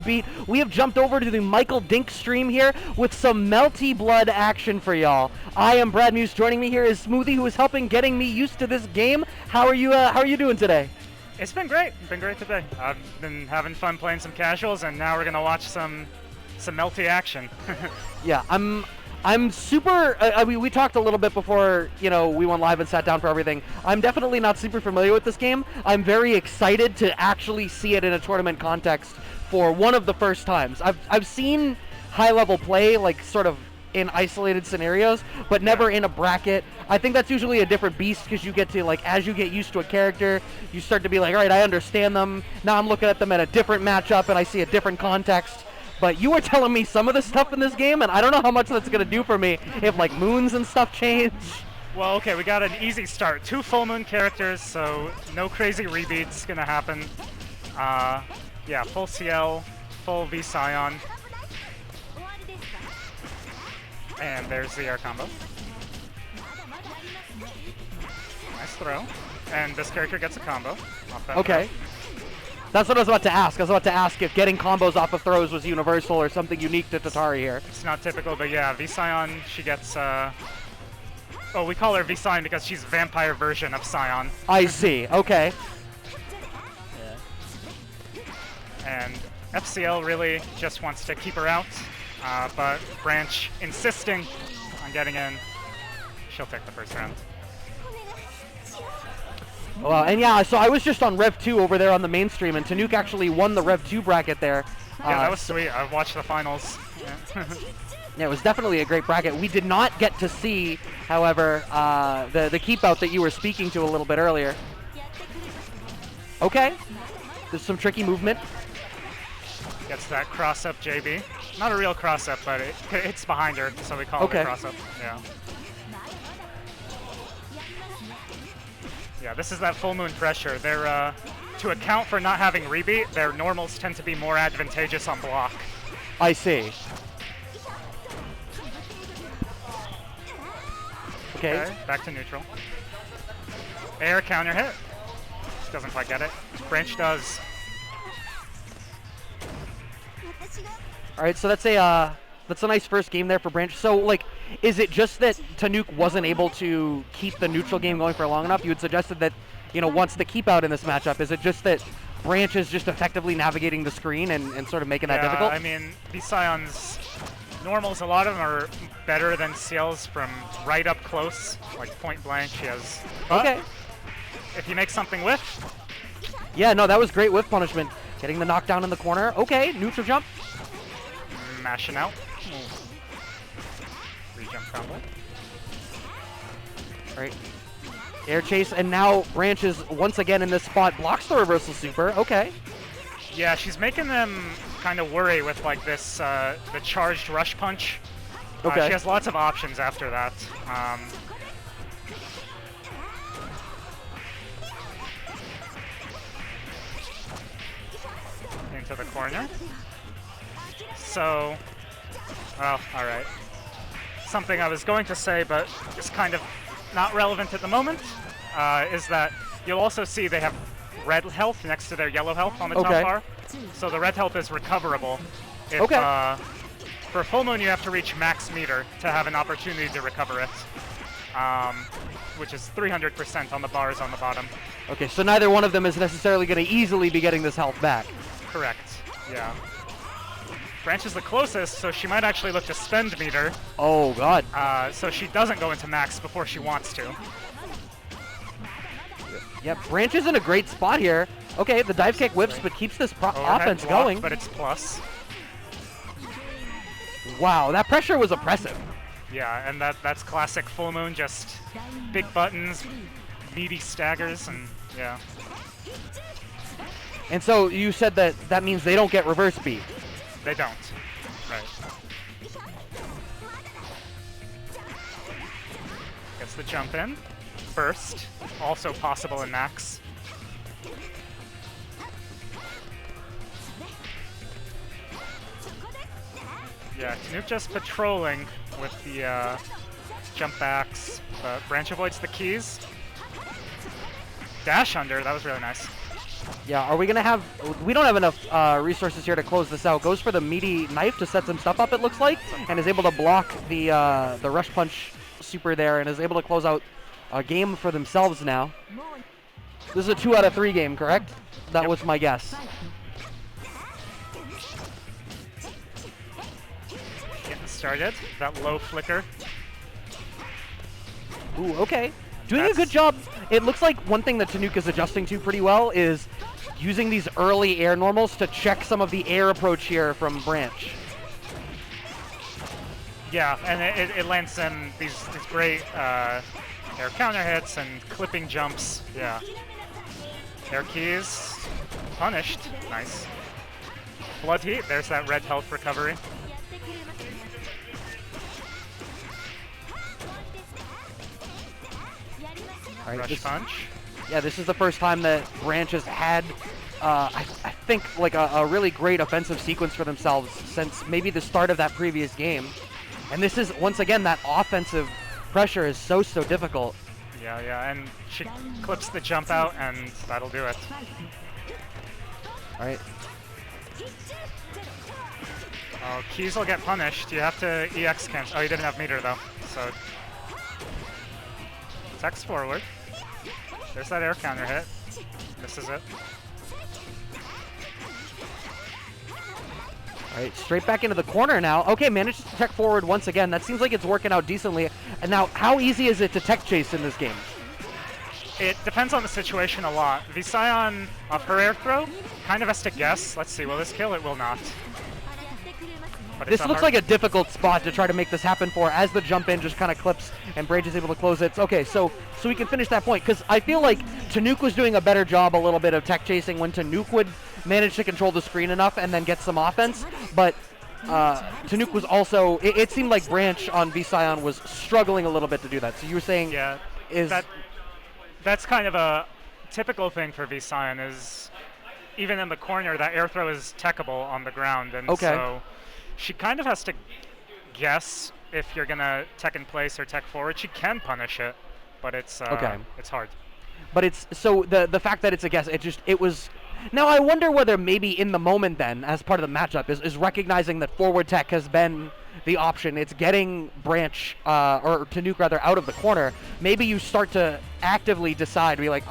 beat. We have jumped over to the Michael Dink stream here with some Melty blood action for y'all. I am Brad Muse. Joining me here is Smoothie, who is helping getting me used to this game. How are you doing today? It's been great. It's been great today. I've been having fun playing some casuals, and now we're gonna watch some Melty action. Yeah, I'm super. We talked a little bit before, we went live and sat down for everything. I'm definitely not super familiar with this game. I'm very excited to actually see it in a tournament context for one of the first times. I've seen high-level play, like sort of in isolated scenarios, but never in a bracket. I think that's usually a different beast because you get to, like, as you get used to a character, you start to be like, all right, I understand them. Now I'm looking at them in a different matchup and I see a different context. But you were telling me some of the stuff in this game, and I don't know how much that's going to do for me if, like, moons and stuff change. Well, okay, we got an easy start. 2 full moon characters, so no crazy rebeats going to happen. Yeah, full CL, full V Scion. And there's the air combo. Nice throw. And this character gets a combo off that Okay. throw. That's what I was about to ask. I was about to ask if getting combos off of throws was universal or something unique to Tatari here. It's not typical, but yeah, V Scion, she gets, oh, we call her V Scion because she's a vampire version of Scion. I see. Okay. And FCL really just wants to keep her out, but Branch insisting on getting in. She'll take the first round. Well, and yeah, so I was just on Rev 2 over there on the main stream, and TanukV actually won the Rev 2 bracket there. Yeah, that was sweet. I watched the finals. Yeah. Yeah, it was definitely a great bracket. We did not get to see, however, the keep out that you were speaking to a little bit earlier. Okay. There's some tricky movement. Gets that cross-up JB. Not a real cross-up, but it's behind her, so we call it a cross-up. Yeah. Yeah, this is that full moon pressure. They're, to account for not having rebeat, their normals tend to be more advantageous on block. I see. Okay. Back to neutral. Air counter hit. Doesn't quite get it. Branch does. All right, so that's a nice first game there for Branch. So, like, is it just that TanukV wasn't able to keep the neutral game going for long enough? You had suggested that, once the keep out in this matchup, is it just that Branch is just effectively navigating the screen and sort of making that difficult? I mean, V-Scion's normals, a lot of them are better than CLs from right up close, like point blank. She has. Okay. If you make something whiff. Yeah, no, that was great whiff punishment. Getting the knockdown in the corner. Okay, neutral jump. Mashing out. Re-jump combo. All right. Air chase, and now Branch is once again in this spot. Blocks the reversal super. Okay. Yeah, she's making them kind of worry with, like, this, the charged rush punch. Okay. She has lots of options after that. Into the corner. So, well, all right. Something I was going to say, but it's kind of not relevant at the moment, is that you'll also see they have red health next to their yellow health on the top bar. So the red health is recoverable. If, for full moon, you have to reach max meter to have an opportunity to recover it, which is 300% on the bars on the bottom. Okay, so neither one of them is necessarily going to easily be getting this health back. Correct, yeah. Branch is the closest, so she might actually look to spend meter. Oh, God. So she doesn't go into max before she wants to. Yeah, Branch is in a great spot here. Okay, the dive kick whips, but keeps this offense block, going. But it's plus. Wow, that pressure was oppressive. Yeah, and that's classic full moon, just big buttons, meaty staggers, and yeah. And so you said that means they don't get reverse beat. They don't. Right. Gets the jump in. Burst. Also possible in max. Yeah, TanukV just patrolling with the jump backs, but Branch avoids the keys. Dash under, that was really nice. Yeah, are we gonna have? We don't have enough resources here to close this out. Goes for the meaty knife to set some stuff up. It looks like, and is able to block the rush punch super there, and is able to close out a game for themselves now. This is a 2 out of 3 game, correct? That was my guess. Getting started. That low flicker. Ooh, okay. Doing a good job. It looks like one thing that Tanuk is adjusting to pretty well is using these early air normals to check some of the air approach here from Branch. Yeah, and it lands them these great air counter hits and clipping jumps. Yeah. Air keys. Punished. Nice. Blood heat. There's that red health recovery. All right, Rush punch. Yeah, this is the first time that Branch has had, I think, like a really great offensive sequence for themselves since maybe the start of that previous game. And this is, once again, that offensive pressure is so difficult. Yeah, and she clips the jump out, and that'll do it. All right. Oh, keys will get punished. You have to EX cancel. Oh, you didn't have meter, though. So, text forward. There's that air counter hit. This is it. All right, straight back into the corner now. Okay, managed to tech forward once again. That seems like it's working out decently. And now, how easy is it to tech chase in this game? It depends on the situation a lot. Vision off her air throw kind of has to guess. Let's see, will this kill? It will not. But this looks like a difficult spot to try to make this happen for, as the jump in just kind of clips and Branch is able to close it. Okay, so we can finish that point, because I feel like Tanuk was doing a better job a little bit of tech chasing when Tanuk would manage to control the screen enough and then get some offense, but Tanuk was also, it seemed like Branch on Vision was struggling a little bit to do that. So you were saying, yeah, that's kind of a typical thing for Vision, is even in the corner, that air throw is techable on the ground, and so she kind of has to guess if you're gonna tech in place or tech forward. She can punish it, but it's it's hard. But it's, so the fact that it's a guess, it was. Now I wonder whether maybe in the moment then, as part of the matchup, is recognizing that forward tech has been the option. It's getting Branch, or Tanuk rather, out of the corner. Maybe you start to actively decide, be like,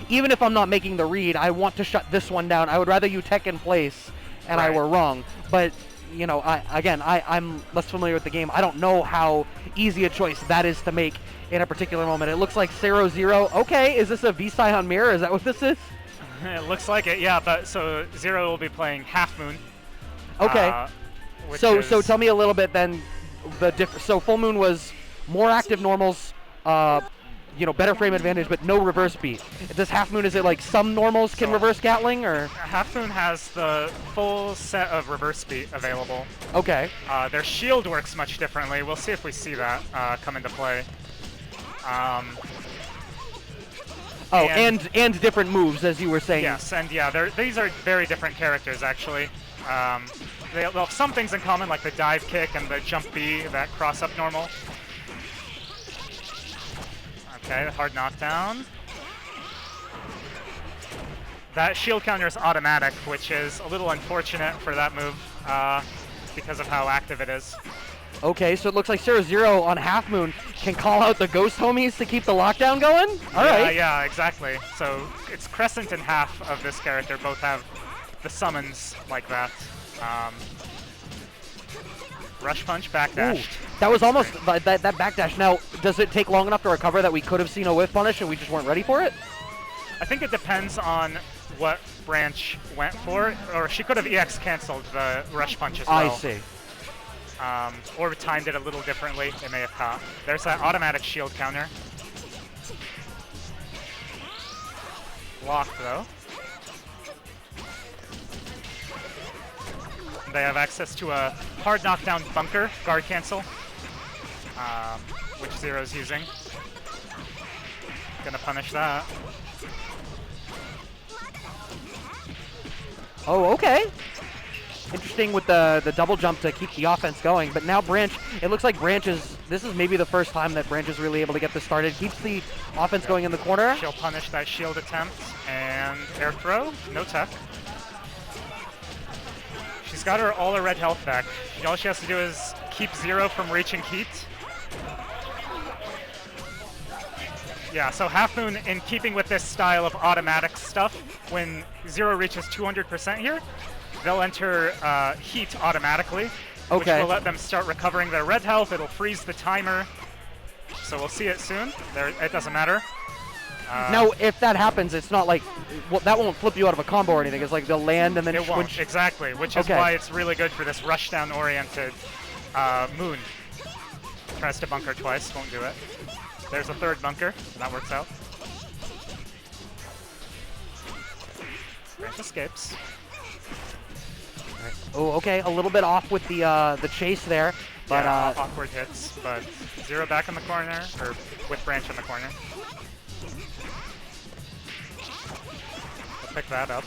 even if I'm not making the read, I want to shut this one down. I would rather you tech in place, and I were wrong. But you know, I'm less familiar with the game. I don't know how easy a choice that is to make in a particular moment. It looks like Serozero. Okay, is this a Vision mirror? Is that what this is? It looks like it, yeah. But so Zero will be playing Half Moon. Okay. So tell me a little bit then. So Full Moon was more active normals, better frame advantage, but no reverse beat. Does Half Moon, is it like some normals can reverse Gatling, or? Half Moon has the full set of reverse beat available. Okay. Their shield works much differently. We'll see if we see that come into play. And different moves, as you were saying. Yes, and yeah, these are very different characters, actually. They'll have some things in common, like the dive kick and the jump B, that cross-up normal. Okay, hard knockdown. That shield counter is automatic, which is a little unfortunate for that move because of how active it is. Okay, so it looks like Serozero on Half Moon can call out the ghost homies to keep the lockdown going? All right. Yeah, exactly. So it's Crescent and Half of this character both have the summons like that. Rush punch, backdash. Ooh, that was almost that backdash. Now, does it take long enough to recover that we could have seen a whiff punish and we just weren't ready for it? I think it depends on what Branch went for, or she could have EX canceled the rush punch as well. I see. Or timed it a little differently. It may have caught. There's that automatic shield counter. Blocked though. They have access to a hard knockdown bunker guard cancel, which Zero's using. Gonna punish that. Oh, okay. Interesting with the double jump to keep the offense going, but now Branch, it looks like this is maybe the first time that Branch is really able to get this started. Keeps the offense going in the corner. She'll punish that shield attempt, and and air throw, no tech. She's got all her red health back. All she has to do is keep Zero from reaching heat. Yeah, so Half Moon, in keeping with this style of automatic stuff, when Zero reaches 200% here, they'll enter heat automatically, which will let them start recovering their red health. It'll freeze the timer. So we'll see it soon. There, it doesn't matter. Now, if that happens, it's not like that won't flip you out of a combo or anything. It's like they'll land and then it won't, exactly, which is why it's really good for this rushdown-oriented Moon. Tries to bunker twice, won't do it. There's a third bunker, and that works out. Branch escapes. Right. Oh, okay, a little bit off with the chase there, but yeah, awkward hits. But Zero back in the corner, or with Branch in the corner. Pick that up.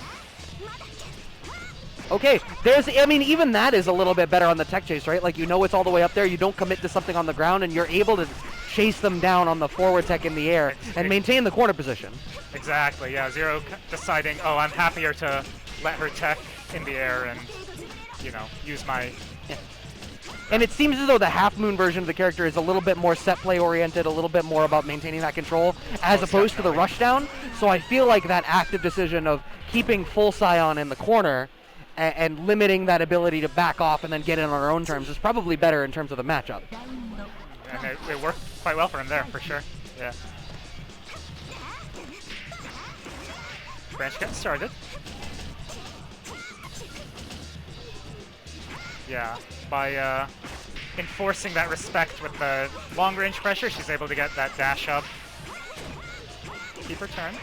Okay, I mean, even that is a little bit better on the tech chase, right? Like, you know it's all the way up there, you don't commit to something on the ground, and you're able to chase them down on the forward tech in the air and maintain the corner position. Exactly, yeah. Zero deciding, oh, I'm happier to let her tech in the air and, you know, use my... Yeah. And it seems as though the Half Moon version of the character is a little bit more set play oriented, a little bit more about maintaining that control, as opposed to the rushdown. So I feel like that active decision of keeping full Scion in the corner and limiting that ability to back off and then get in on our own terms is probably better in terms of the matchup. And it worked quite well for him there, for sure. Yeah. Branch gets started. Yeah, by enforcing that respect with the long-range pressure, she's able to get that dash up. Keep her turn.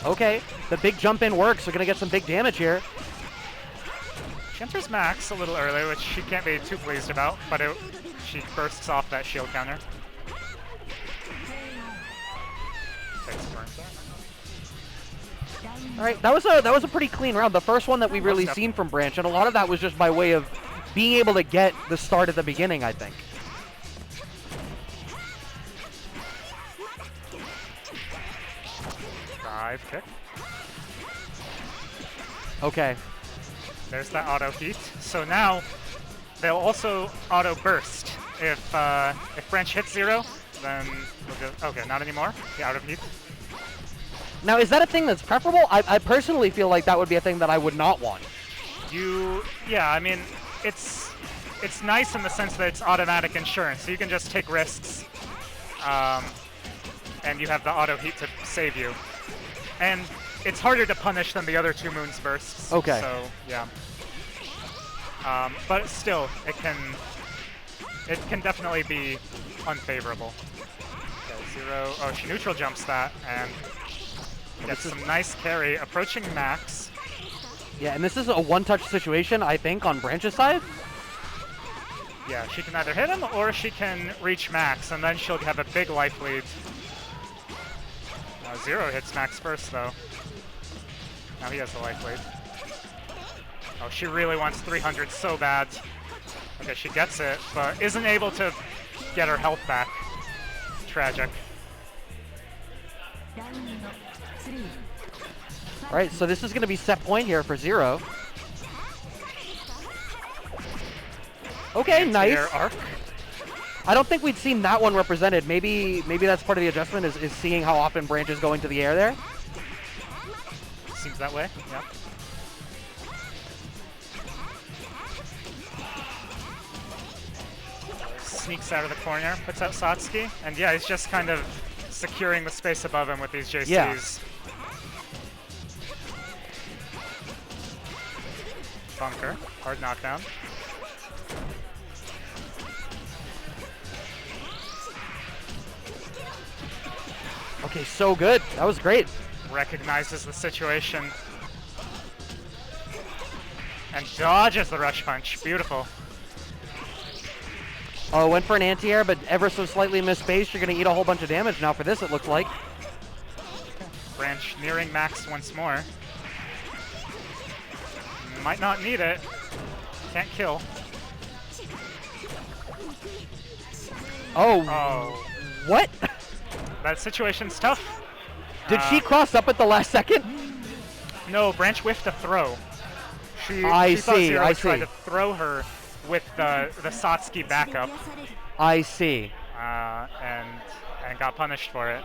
Okay, the big jump in works. We're going to get some big damage here. She enters max a little early, which she can't be too pleased about, but she bursts off that shield counter. Takes burn. All right, that was a pretty clean round. The first one that we've really seen from Branch, and a lot of that was just by way of being able to get the start at the beginning, I think. Dive kick. Okay. There's that auto heat. So now they'll also auto burst. If Branch hits Zero, then we'll just, okay, not anymore. The out of heat. Now, is that a thing that's preferable? I personally feel like that would be a thing that I would not want. Yeah, I mean, it's nice in the sense that it's automatic insurance, so you can just take risks, and you have the auto heat to save you. And it's harder to punish than the other two Moon's bursts. Okay. So yeah. But still, it can definitely be unfavorable. Okay, Zero. Oh, she neutral jumps that and gets some nice carry, approaching max. Yeah, and this is a one-touch situation, I think, on Branch's side. Yeah, she can either hit him or she can reach max, and then she'll have a big life lead. Zero hits max first, though. Now he has the life lead. Oh, she really wants 300 so bad. Okay, she gets it, but isn't able to get her health back. Tragic. All right, so this is going to be set point here for Zero. Okay, nice. Arc. I don't think we'd seen that one represented. Maybe that's part of the adjustment is seeing how often Branch is going to the air there. Seems that way, yeah. Sneaks out of the corner, puts out Satsuki, and yeah, he's just kind of securing the space above him with these JCs. Yeah. Bunker, hard knockdown. Okay, so good. That was great. Recognizes the situation. And dodges the rush punch. Beautiful. Oh, went for an anti-air, but ever so slightly misspaced. You're going to eat a whole bunch of damage now for this, it looks like. Branch nearing max once more. Might not need it. Can't kill. Oh. What? That situation's tough. Did she cross up at the last second? No, Branch whiffed a throw. She I thought see, Zero I would try see. to throw her with the Satsuki backup, I see. and got punished for it.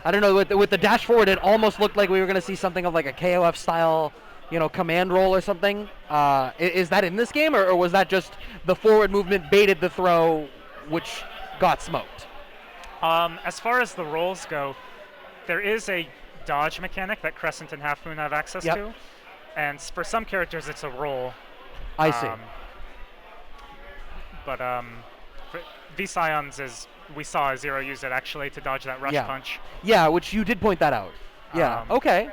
I don't know, with the dash forward, it almost looked like we were going to see something of like a KOF style, command roll or something. Is that in this game, or was that just the forward movement baited the throw, which got smoked? As far as the rolls go, there is a dodge mechanic that Crescent and Half Moon have access to, and for some characters it's a roll. I see. But for V-Scions we saw Zero use it actually to dodge that rush punch. Yeah, which you did point that out. Yeah. Okay.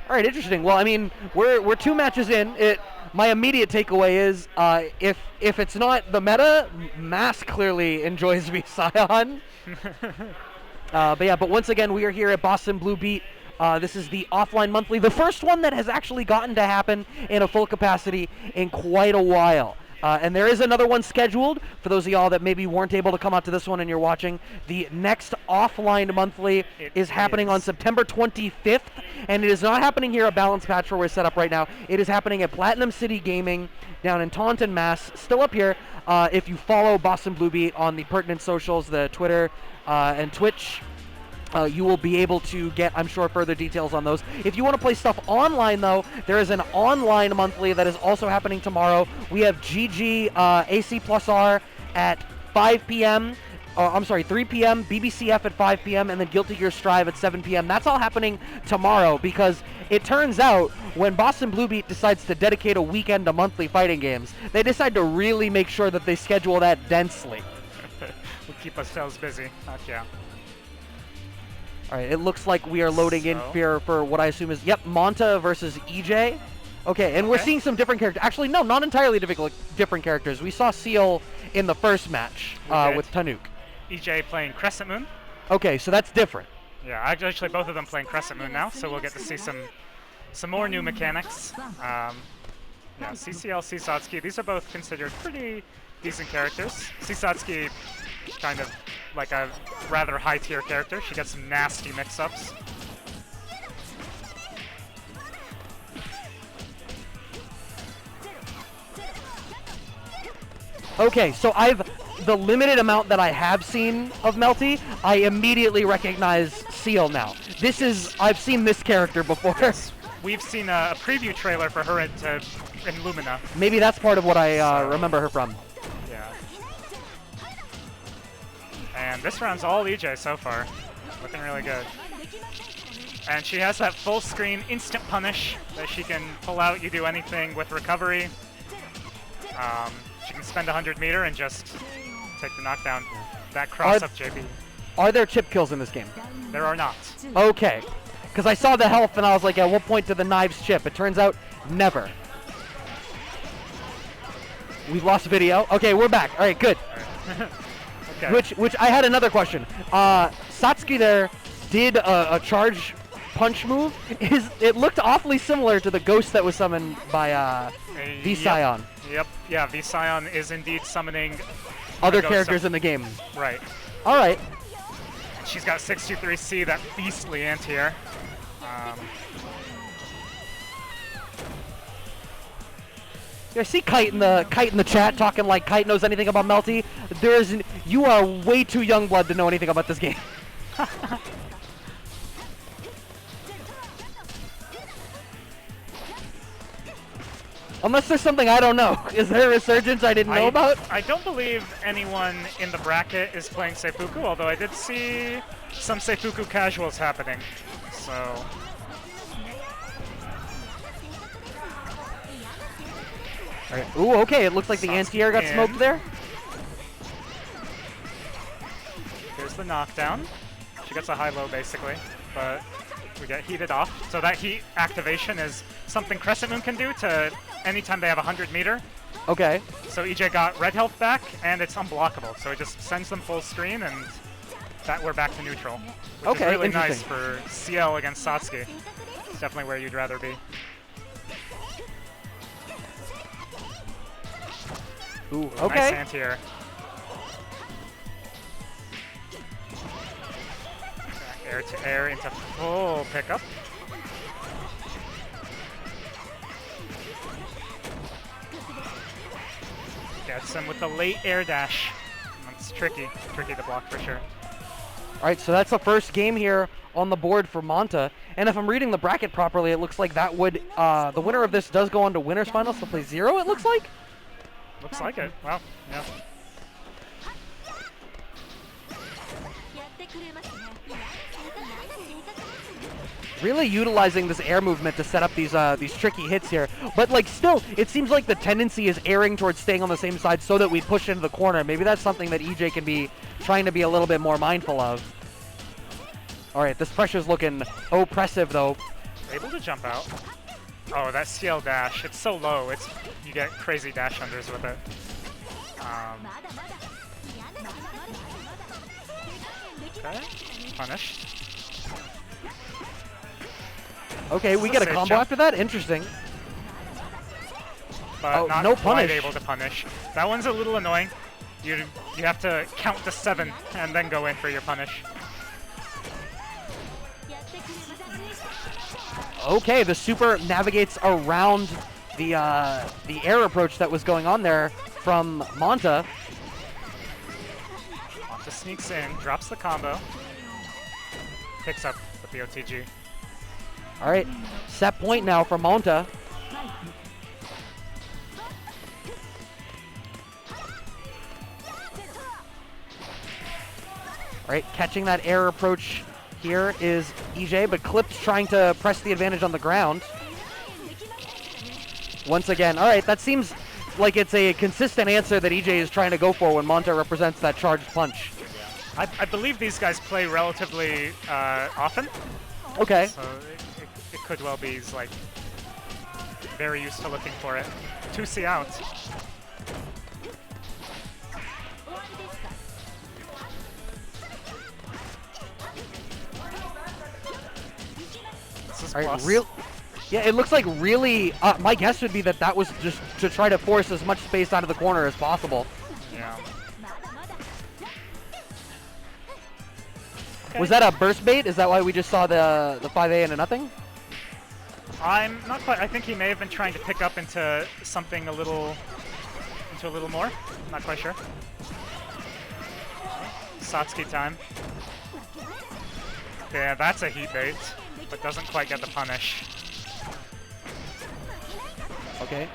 All right. Interesting. Well, I mean, we're 2 matches in. My immediate takeaway is if it's not the meta, Mass clearly enjoys V-Scion. But once again, we are here at Boston Blue Beat. This is the offline monthly, the first one that has actually gotten to happen in a full capacity in quite a while. And there is another one scheduled for those of y'all that maybe weren't able to come out to this one and you're watching. The next offline monthly is happening on September 25th, and it is not happening here at Balance Patch where we're set up right now. It is happening at Platinum City Gaming down in Taunton, Mass. Still up here. If you follow Boston Blue Beat on the pertinent socials, the Twitter and Twitch, you will be able to get, I'm sure, further details on those. If you want to play stuff online, though, there is an online monthly that is also happening tomorrow. We have GG AC plus R at 5 p.m. 3 p.m., BBCF at 5 p.m., and then Guilty Gear Strive at 7 p.m. That's all happening tomorrow because it turns out when Boston Blue Beat decides to dedicate a weekend to monthly fighting games, they decide to really make sure that they schedule that densely. We'll keep ourselves busy. Heck yeah. All right, it looks like we are loading in here for what I assume is, Monta versus Ejay. Okay, and we're seeing some different characters. Actually, no, not entirely different characters. We saw Seal in the first match with Tanuk. Ejay playing Crescent Moon. Okay, so that's different. Yeah, actually both of them playing Crescent Moon now, so we'll get to see some more new mechanics. CCL, Satsuki, these are both considered pretty decent characters. Satsuki, kind of like a rather high-tier character. She gets some nasty mix-ups. Okay, so the limited amount that I have seen of Melty, I immediately recognize Seal now. I've seen this character before. Yes. We've seen a preview trailer for her in Lumina. Maybe that's part of what I remember her from. Yeah. And this round's all Ejay so far. Looking really good. And she has that full screen instant punish that she can pull out. You do anything with recovery. She can spend 100 meter and just take the knockdown. That cross-up JB. Are there chip kills in this game? There are not. Okay. Because I saw the health and I was like, at what point do the knives chip? It turns out, never. We've lost video. Okay, we're back. All right, good. All right. Okay. Which I had another question. Satsuki there did a charge punch move. It looked awfully similar to the ghost that was summoned by V-Scion. Yep. Yeah, V-Scion is indeed summoning other characters in the game. Right. All right. She's got 623C, that beastly anti-air. I see Kite in the chat talking like Kite knows anything about Melty. You are way too young blood to know anything about this game. Unless there's something I don't know. Is there a resurgence I didn't know about? I don't believe anyone in the bracket is playing Seifuku, although I did see some Seifuku casuals happening. So. All right. Ooh, okay. It looks like the anti-air got smoked there. Here's the knockdown. She gets a high-low basically, but we get heated off. So that heat activation is something Crescent Moon can do to anytime they have 100 meter. Okay. So Ejay got red health back, and it's unblockable. So it just sends them full screen, and we're back to neutral. Which is really nice for CL against Satsuki. It's definitely where you'd rather be. Ooh, okay. Nice anti-air. Air to air into full pickup. Gets him with the late air dash. That's tricky to block for sure. All right, so that's the first game here on the board for Monta. And if I'm reading the bracket properly, it looks like that would, the winner of this does go on to winners finals to play 0, it looks like? Looks like it. Well, yeah. Really utilizing this air movement to set up these tricky hits here. But like still, it seems like the tendency is erring towards staying on the same side so that we push into the corner. Maybe that's something that Ejay can be trying to be a little bit more mindful of. All right, this pressure's looking oppressive though. Able to jump out. Oh, that CL dash, it's so low. You get crazy dash unders with it. Okay, punish. Okay, we get a combo after that? Interesting. But not no quite punish. able to punish. That one's a little annoying. You have to count to 7 and then go in for your punish. Okay, the super navigates around the air approach that was going on there from Monta. Monta sneaks in, drops the combo, picks up the OTG. All right, set point now for Monta. All right, catching that air approach here is Ejay, but Clip's trying to press the advantage on the ground. Once again, all right, that seems like it's a consistent answer that Ejay is trying to go for when Monta represents that charged punch. I believe these guys play relatively often. Okay. So it could well be he's like very used to looking for it. 2C out. This is All right, plus. yeah, it looks like really, my guess would be that that was just to try to force as much space out of the corner as possible. Yeah. Was that a burst bait? Is that why we just saw the 5A and a nothing? I'm not quite. I think he may have been trying to pick up into something a little more. Not quite sure. Satsuki time. Yeah, that's a heat bait, but doesn't quite get the punish. Okay.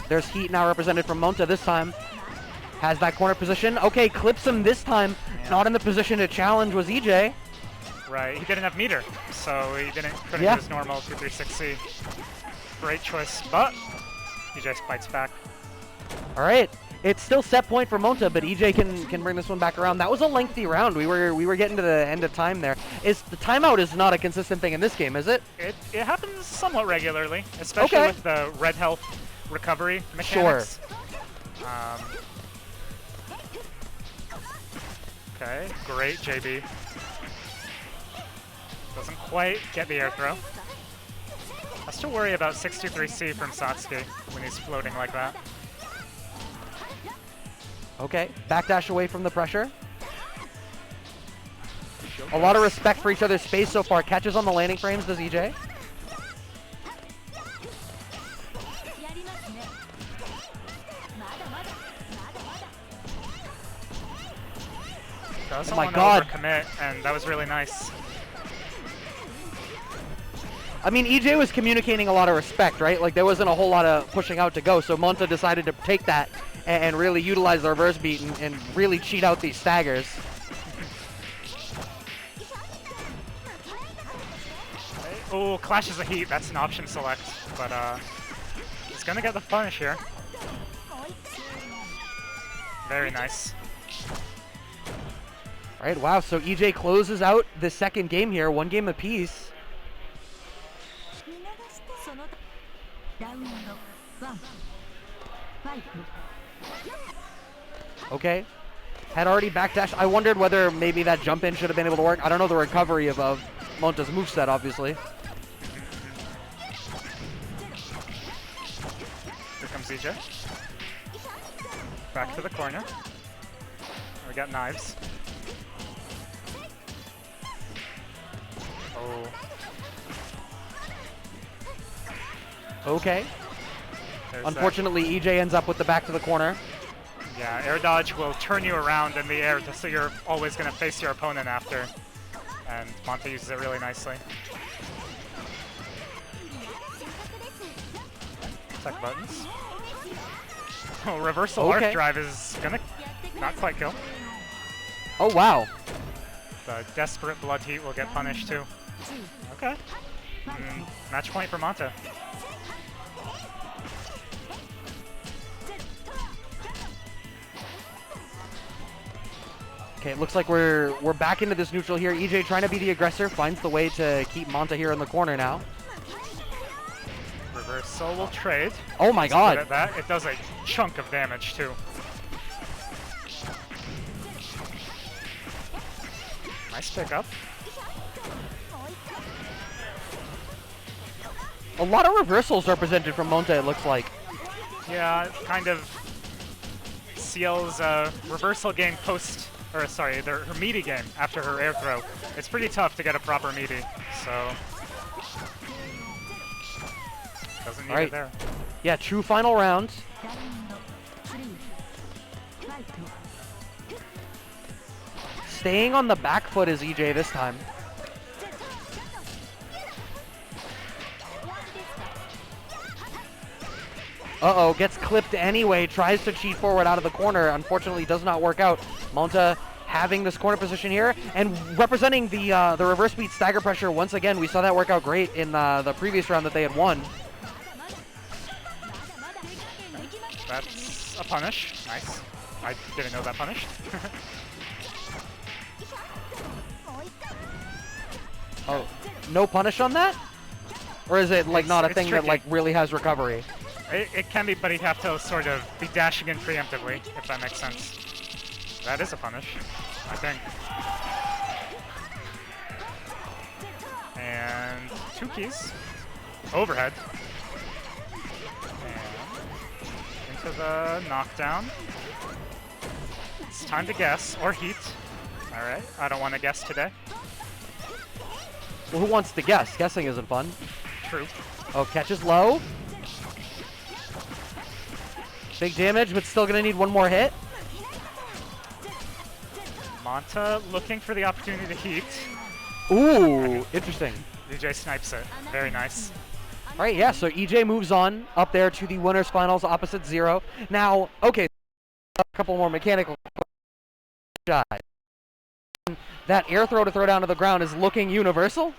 There's heat now represented from Monta this time. Has that corner position. Okay, clips him this time. Yeah. Not in the position to challenge was Ejay. Right, he didn't have meter, so he couldn't do his normal 236C. Great choice, but Ejay fights back. All right. It's still set point for Monta, but Ejay can bring this one back around. That was a lengthy round. We were getting to the end of time there. The timeout is not a consistent thing in this game, is it? It happens somewhat regularly, especially with the red health recovery mechanics. Sure. Okay, great JB. Doesn't quite get the air throw. Has to worry about 623C from Satsuki when he's floating like that. Okay, backdash away from the pressure. A lot of respect for each other's space so far. Catches on the landing frames, does Ejay? Doesn't Oh my want God. to overcommit, and that was really nice. I mean, Ejay was communicating a lot of respect, right? Like, there wasn't a whole lot of pushing out to go, so Monta decided to take that and really utilize the reverse beat and really cheat out these staggers. Oh, clashes of heat. That's an option select, but he's gonna get the punish here. Very nice. All right, wow. So Ejay closes out the second game here, 1 game apiece. Okay. Had already backdashed. I wondered whether maybe that jump in should have been able to work. I don't know the recovery of Monta's moveset, obviously. Here comes Ejay. Back to the corner. We got knives. Oh. Okay. Unfortunately, Ejay ends up with the back to the corner. Yeah, air dodge will turn you around in the air, so you're always going to face your opponent after. And Monta uses it really nicely. Tech buttons. Oh, reversal arc drive is going to not quite kill. Oh, wow. The desperate blood heat will get punished too. Okay. Match point for Monta. Okay, it looks like we're back into this neutral here. Ejay trying to be the aggressor, finds the way to keep Monta here in the corner now. Reversal will trade. Oh my god. At that. It does a chunk of damage too. Nice pickup. A lot of reversals represented from Monta, it looks like. Yeah, kind of CL's reversal game post, or sorry, her meaty game after her air throw. It's pretty tough to get a proper meaty, so doesn't need it there. Yeah, true final round. Staying on the back foot is Ejay this time. Uh-oh, gets clipped anyway, tries to cheat forward out of the corner. Unfortunately, does not work out. Monta having this corner position here and representing the reverse beat stagger pressure once again. We saw that work out great in the previous round that they had won. That's a punish. Nice. I didn't know that punished. Oh, no punish on that? Or is it like not a thing that like really has recovery? It can be, but he'd have to sort of be dashing in preemptively, if that makes sense. That is a punish, I think. And 2 keys. Overhead. And into the knockdown. It's time to guess, or heat. Alright, I don't want to guess today. Well, who wants to guess? Guessing isn't fun. True. Oh, catches low. Big damage, but still gonna need one more hit. Monta looking for the opportunity to heat. Ooh, interesting. Ejay snipes it. Very nice. All right, yeah, so Ejay moves on up there to the winners finals opposite Zero. Now, okay, a couple more mechanical shots. That air throw to throw down to the ground is looking universal?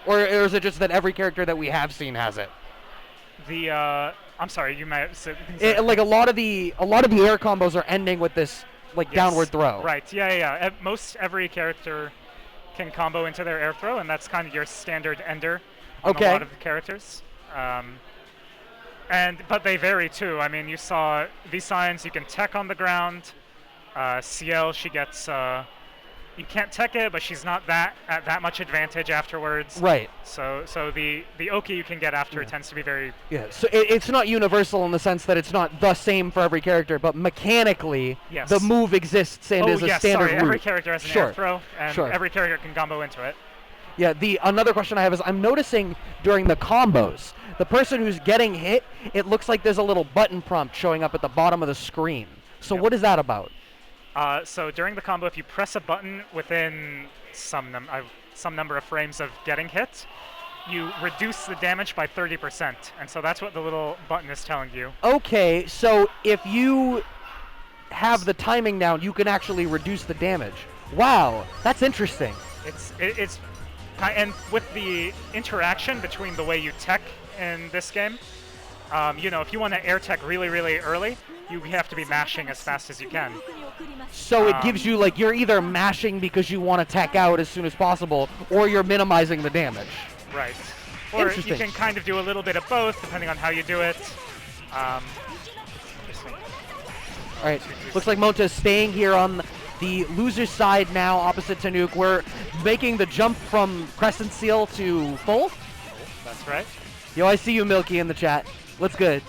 Or is it just that every character that we have seen has it? I'm sorry, you might have said... like a lot of the air combos are ending with this like downward throw. Right, yeah. Most every character can combo into their air throw, and that's kind of your standard ender on a lot of the characters. But they vary too. I mean, you saw V-Signs, you can tech on the ground. CL, she gets... you can't tech it, but she's not at that much advantage afterwards. Right. So the Oki you can get after tends to be very... Yeah, so it's not universal in the sense that it's not the same for every character, but mechanically, the move exists and is a standard route. Every character has an air throw, and every character can combo into it. Yeah, another question I have is I'm noticing during the combos, the person who's getting hit, it looks like there's a little button prompt showing up at the bottom of the screen. So what is that about? So during the combo, if you press a button within some number of frames of getting hit, you reduce the damage by 30%. And so that's what the little button is telling you. Okay, so if you have the timing down, you can actually reduce the damage. Wow, that's interesting. And with the interaction between the way you tech in this game, if you want to air tech really, really early, you have to be mashing as fast as you can. So it gives you, you're either mashing because you want to tech out as soon as possible, or you're minimizing the damage. Right. Or you can kind of do a little bit of both, depending on how you do it. All right, looks like Monta is staying here on the loser's side now, opposite Tanuk. We're making the jump from Crescent Seal to full. That's right. Yo, I see you, Milky, in the chat. What's good?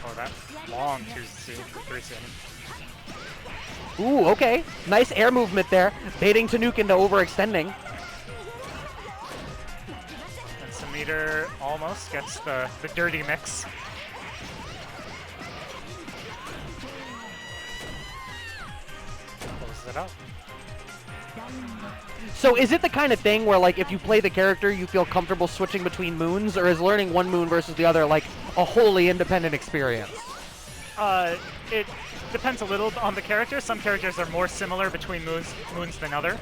Oh, that's long 2C for 3C. Ooh, okay. Nice air movement there, baiting Tanuk into overextending. And some meter almost gets the dirty mix. Closes it up. So is it the kind of thing where, like, if you play the character, you feel comfortable switching between moons, or is learning one moon versus the other, like, a wholly independent experience? It depends a little on the character. Some characters are more similar between moons than other.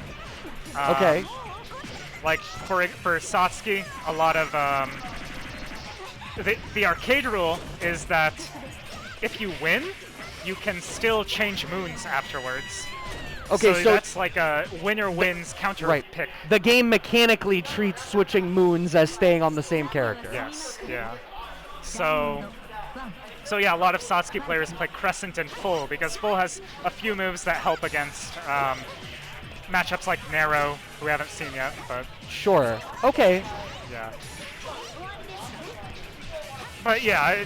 Okay. Like, for Satsuki, a lot of... the arcade rule is that if you win, you can still change moons afterwards. Okay, so that's like a winner wins counter pick. The game mechanically treats switching moons as staying on the same character. Yes, yeah. So yeah, a lot of Satsuki players play Crescent and Full because Full has a few moves that help against matchups like Narrow, who we haven't seen yet, but... Sure. Okay. Yeah. But yeah,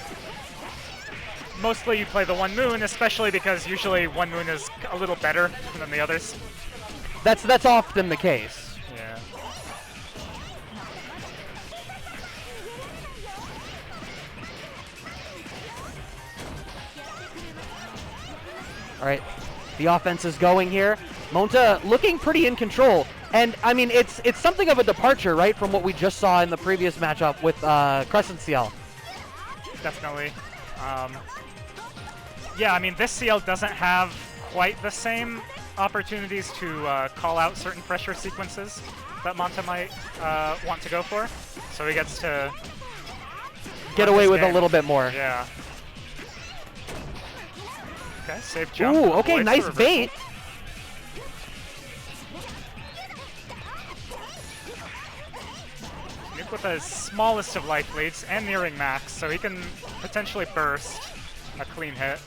mostly you play the one moon, especially because usually one moon is a little better than the others. That's often the case. Yeah. All right, the offense is going here. Monta looking pretty in control, and I mean it's something of a departure, right, from what we just saw in the previous matchup with Crescent CL. Definitely. Yeah, I mean, this CL doesn't have quite the same opportunities to call out certain pressure sequences that Monta might want to go for. So he gets to get away with a little bit more. Yeah. Okay, safe jump. Ooh, okay, avoids nice the bait. Nuke with the smallest of life leads and nearing max, so he can potentially burst a clean hit.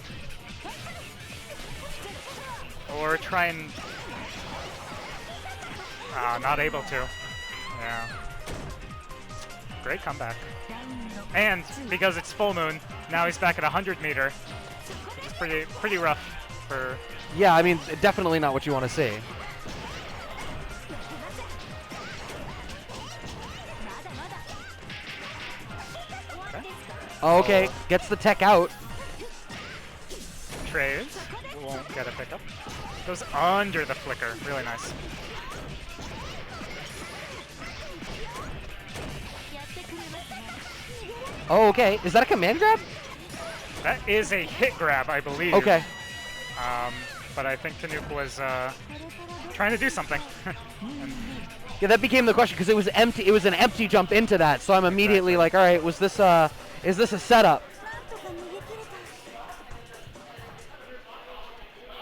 Or try and... not able to. Yeah. Great comeback. And because it's full moon, now he's back at 100 meter, which is pretty rough for... Yeah, I mean, definitely not what you want to see. Okay, gets the tech out. Trades. Won't get a pickup. Goes under the flicker. Really nice. Oh, okay. Is that a command grab? That is a hit grab, I believe. Okay. But I think Tanuk was trying to do something. Yeah, that became the question because it was empty. It was an empty jump into that, so I'm immediately like, all right, was this is this a setup?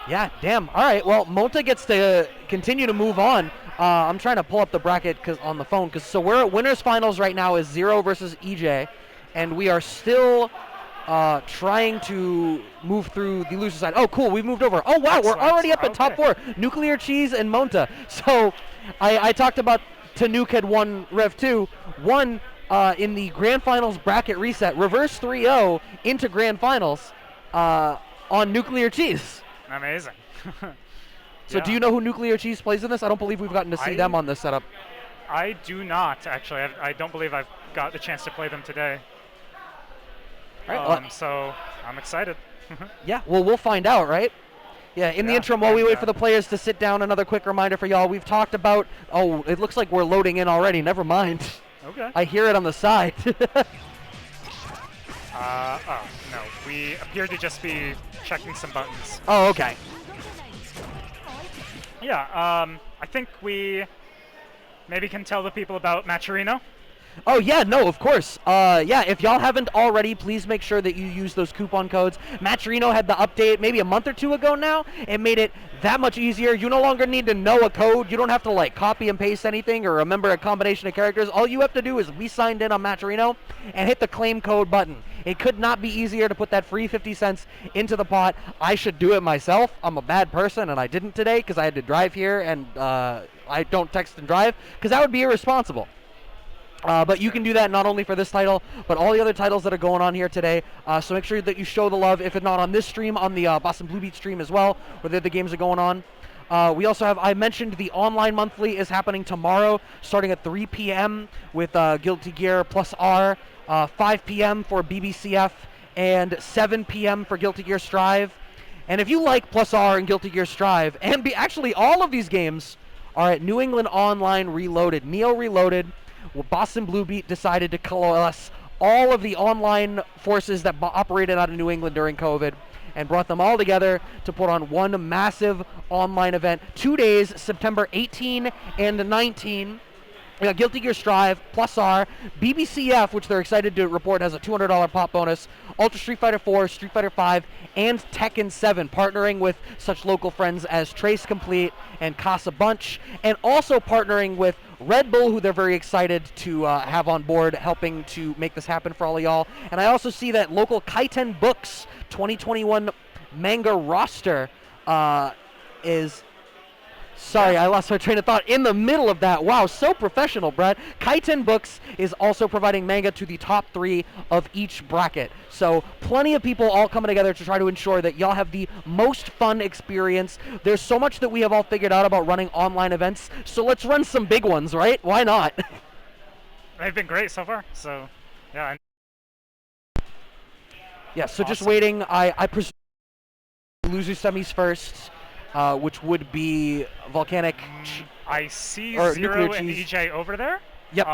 Yeah, damn. All right, well, Monta gets to continue to move on. I'm trying to pull up the bracket on the phone so we're at winners finals right now is Zero versus Ejay, and we are still trying to move through the loser side. Oh, cool, we moved over. Oh, wow, Excellent. We're already up at top 4. Nuclearcheese and Monta. So I talked about Tanuk had won Rev 2. Won in the Grand Finals bracket reset. Reverse 3-0 into Grand Finals on Nuclearcheese. Amazing. So do you know who Nuclearcheese plays in this? I don't believe we've gotten to see them on this setup. I do not, actually. I don't believe I've got the chance to play them today. Right, so I'm excited. Yeah, well, we'll find out, right? Yeah, in the interim, while we wait for the players to sit down, another quick reminder for y'all. We've talked about, oh, it looks like we're loading in already. Never mind. Okay. I hear it on the side. Oh, no. We appear to just be checking some buttons. Oh, okay. Yeah, I think we maybe can tell the people about Matcherino. Oh, yeah, no, of course. Yeah, if y'all haven't already, please make sure that you use those coupon codes. Matcherino had the update maybe a month or two ago now. It made it that much easier. You no longer need to know a code. You don't have to, like, copy and paste anything or remember a combination of characters. All you have to do is be signed in on Matcherino and hit the claim code button. It could not be easier to put that free 50 cents into the pot. I should do it myself. I'm a bad person, and I didn't today because I had to drive here, and I don't text and drive because that would be irresponsible. But you can do that not only for this title, but all the other titles that are going on here today. So make sure that you show the love, if it's not on this stream, on the Boston Blue Beat stream as well, where the games are going on. We also have, I mentioned the online monthly is happening tomorrow, starting at 3 p.m. with Guilty Gear plus R, 5 p.m. for BBCF, and 7 p.m. for Guilty Gear Strive. And if you like plus R and Guilty Gear Strive, and actually all of these games are at New England Online Reloaded. Neo Reloaded, well, Boston Blue Beat decided to coalesce all of the online forces that operated out of New England during COVID and brought them all together to put on one massive online event. 2 days, September 18 and 19. We got Guilty Gear Strive, plus R, BBCF, which they're excited to report has a $200 pop bonus, Ultra Street Fighter 4, Street Fighter 5, and Tekken 7, partnering with such local friends as Trace Complete and Casa Bunch, and also partnering with Red Bull, who they're very excited to have on board, helping to make this happen for all of y'all. And I also see that local Kaiten Books 2021 manga roster is... Sorry, I lost my train of thought in the middle of that. Wow, so professional, Brad. Kaiten Books is also providing manga to the top 3 of each bracket. So plenty of people all coming together to try to ensure that y'all have the most fun experience. There's so much that we have all figured out about running online events, so let's run some big ones, right? Why not? They've been great so far, so yeah. Yeah, so Awesome. Just waiting. I presume loser semis first. Which would be Volcanic. I see or Zero and Nuclearcheese. Ejay over there. Yep.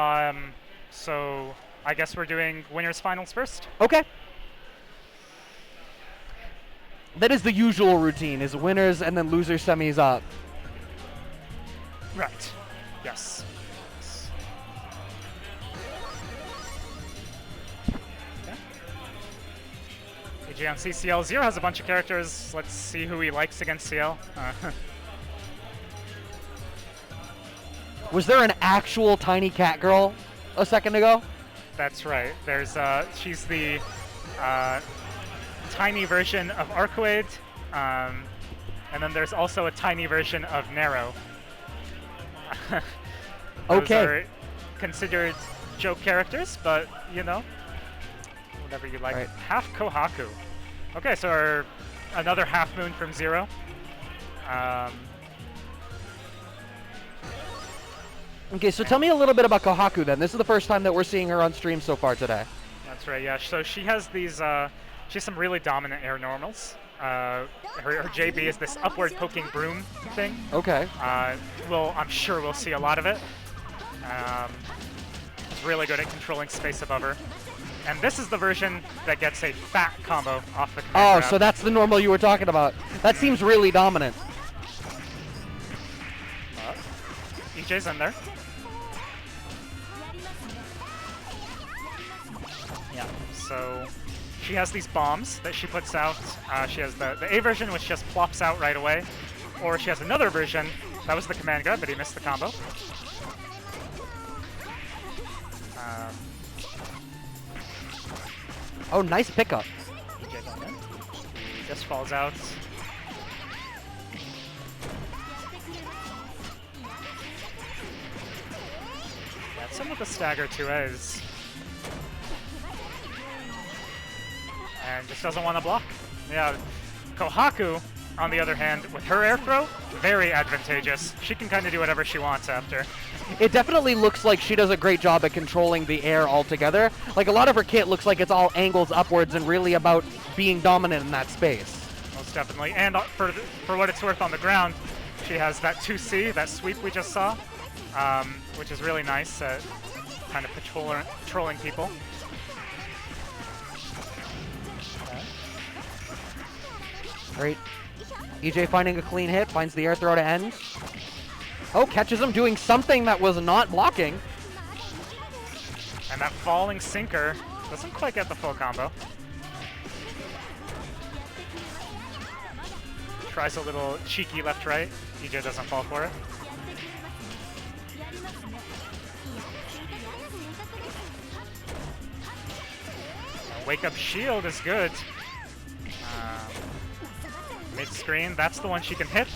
So I guess we're doing winners finals first. Okay. That is the usual routine, is winners and then loser semis up. Right. Yes. Ejay on CCL. Zero has a bunch of characters. Let's see who he likes against CL. Was there an actual tiny cat girl a second ago? That's right. There's she's the tiny version of Arcoade, and then there's also a tiny version of Nero. Those Okay. are considered joke characters, but you know, whatever you like. Right. Half Kohaku. Okay, so another half moon from Zero. Okay, so tell me a little bit about Kohaku then. This is the first time that we're seeing her on stream so far today. That's right, yeah. So she has these, she has some really dominant air normals. Her JB is this upward poking broom thing. Okay. I'm sure we'll see a lot of it. It's really good at controlling space above her. And this is the version that gets a fat combo off the command Oh, grab. so that's the normal you were talking about. That seems really dominant. Ejay's in there. Yeah, so she has these bombs that she puts out. She has the A version, which just plops out right away. Or she has another version. That was the command grab, but he missed the combo. Oh, nice pickup. Ejay going in. He just falls out. That's some of the stagger 2As. And just doesn't want to block. Yeah, Kohaku, on the other hand, with her air throw, very advantageous. She can kind of do whatever she wants after. It definitely looks like she does a great job at controlling the air altogether. Like, a lot of her kit looks like it's all angles upwards and really about being dominant in that space. Most definitely. And for what it's worth on the ground, she has that 2C, that sweep we just saw, which is really nice at kind of patrolling people. Great. Ejay finding a clean hit, finds the air throw to end. Oh, catches him doing something that was not blocking. And that falling sinker doesn't quite get the full combo. Tries a little cheeky left-right. Ejay doesn't fall for it. Wake up shield is good. Mid-screen, that's the one she can hit,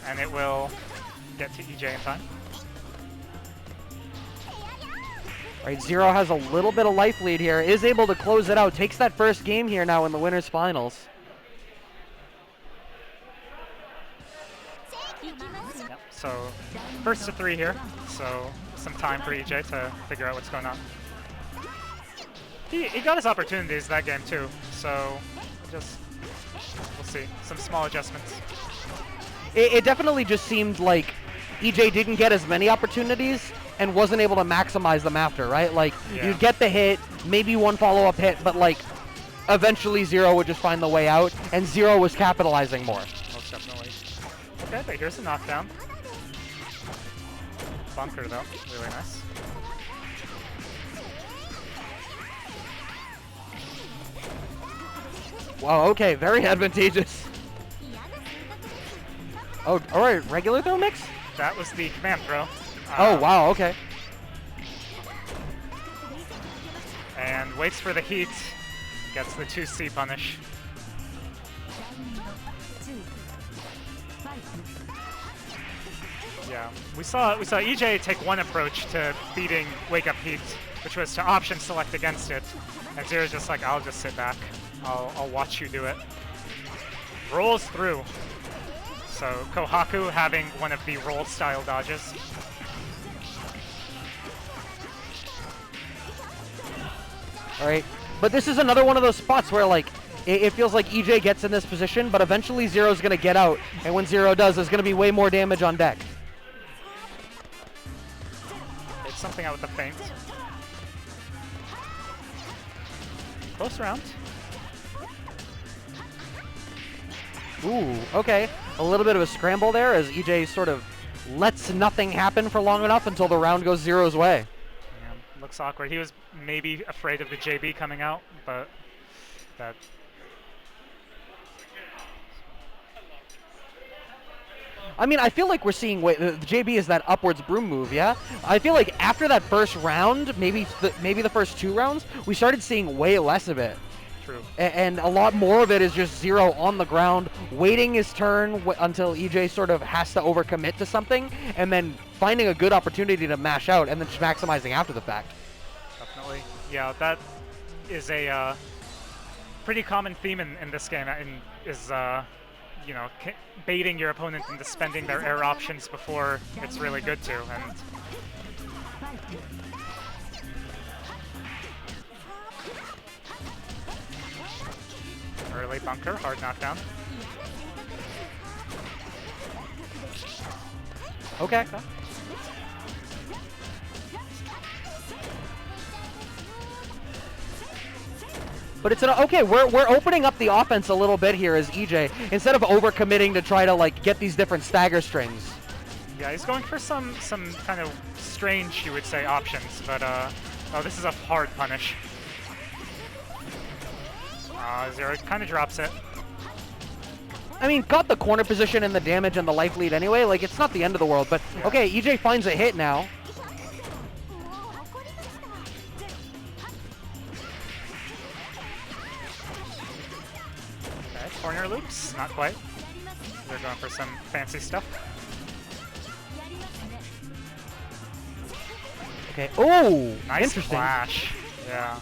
and it will get to Ejay in time. Right, Zero has a little bit of life lead here, is able to close it out, takes that first game here now in the winners finals. So first to 3 here. So some time for Ejay to figure out what's going on. He got his opportunities that game too. So just we'll see some small adjustments. It definitely just seemed like Ejay didn't get as many opportunities and wasn't able to maximize them after, right? Like, you'd get the hit, maybe one follow-up hit, but like, eventually Zero would just find the way out, and Zero was capitalizing more. Most definitely. Okay, but here's a knockdown. Bunker though, really nice. Wow, okay, very advantageous. Oh, alright, regular throw mix? That was the command throw. Oh, wow, okay. And waits for the heat. Gets the 2C punish. Yeah, we saw Ejay take one approach to beating Wake Up Heat, which was to option select against it. And Zero's just like, I'll just sit back. I'll watch you do it. Rolls through. So Kohaku having one of the roll style dodges. All right, but this is another one of those spots where like it feels like Ejay gets in this position, but eventually Zero's gonna get out, and when Zero does, there's gonna be way more damage on deck. It's something out with the feint. Close round. Ooh, okay. A little bit of a scramble there as Ejay sort of lets nothing happen for long enough until the round goes Zero's way. Yeah, looks awkward. He was maybe afraid of the JB coming out, but that... I mean, I feel like we're seeing the JB is that upwards broom move, yeah? I feel like after that first round, maybe the first 2 rounds, we started seeing way less of it. True. And a lot more of it is just Zero on the ground, waiting his turn until Ejay sort of has to overcommit to something, and then finding a good opportunity to mash out, and then just maximizing after the fact. Definitely. Yeah, that is a pretty common theme in this game, is you know, baiting your opponent into spending their air options before it's really good to. And early bunker, hard knockdown. Okay. But it's okay. We're opening up the offense a little bit here as Ejay, instead of overcommitting to try to like get these different stagger strings. Yeah, he's going for some kind of strange, you would say, options. But oh, this is a hard punish. Zero kind of drops it. I mean, got the corner position and the damage and the life lead anyway. Like, it's not the end of the world. But yeah. Okay, Ejay finds a hit now. Corner loops, not quite. They're going for some fancy stuff. Okay. Oh, nice interesting. flash. Yeah.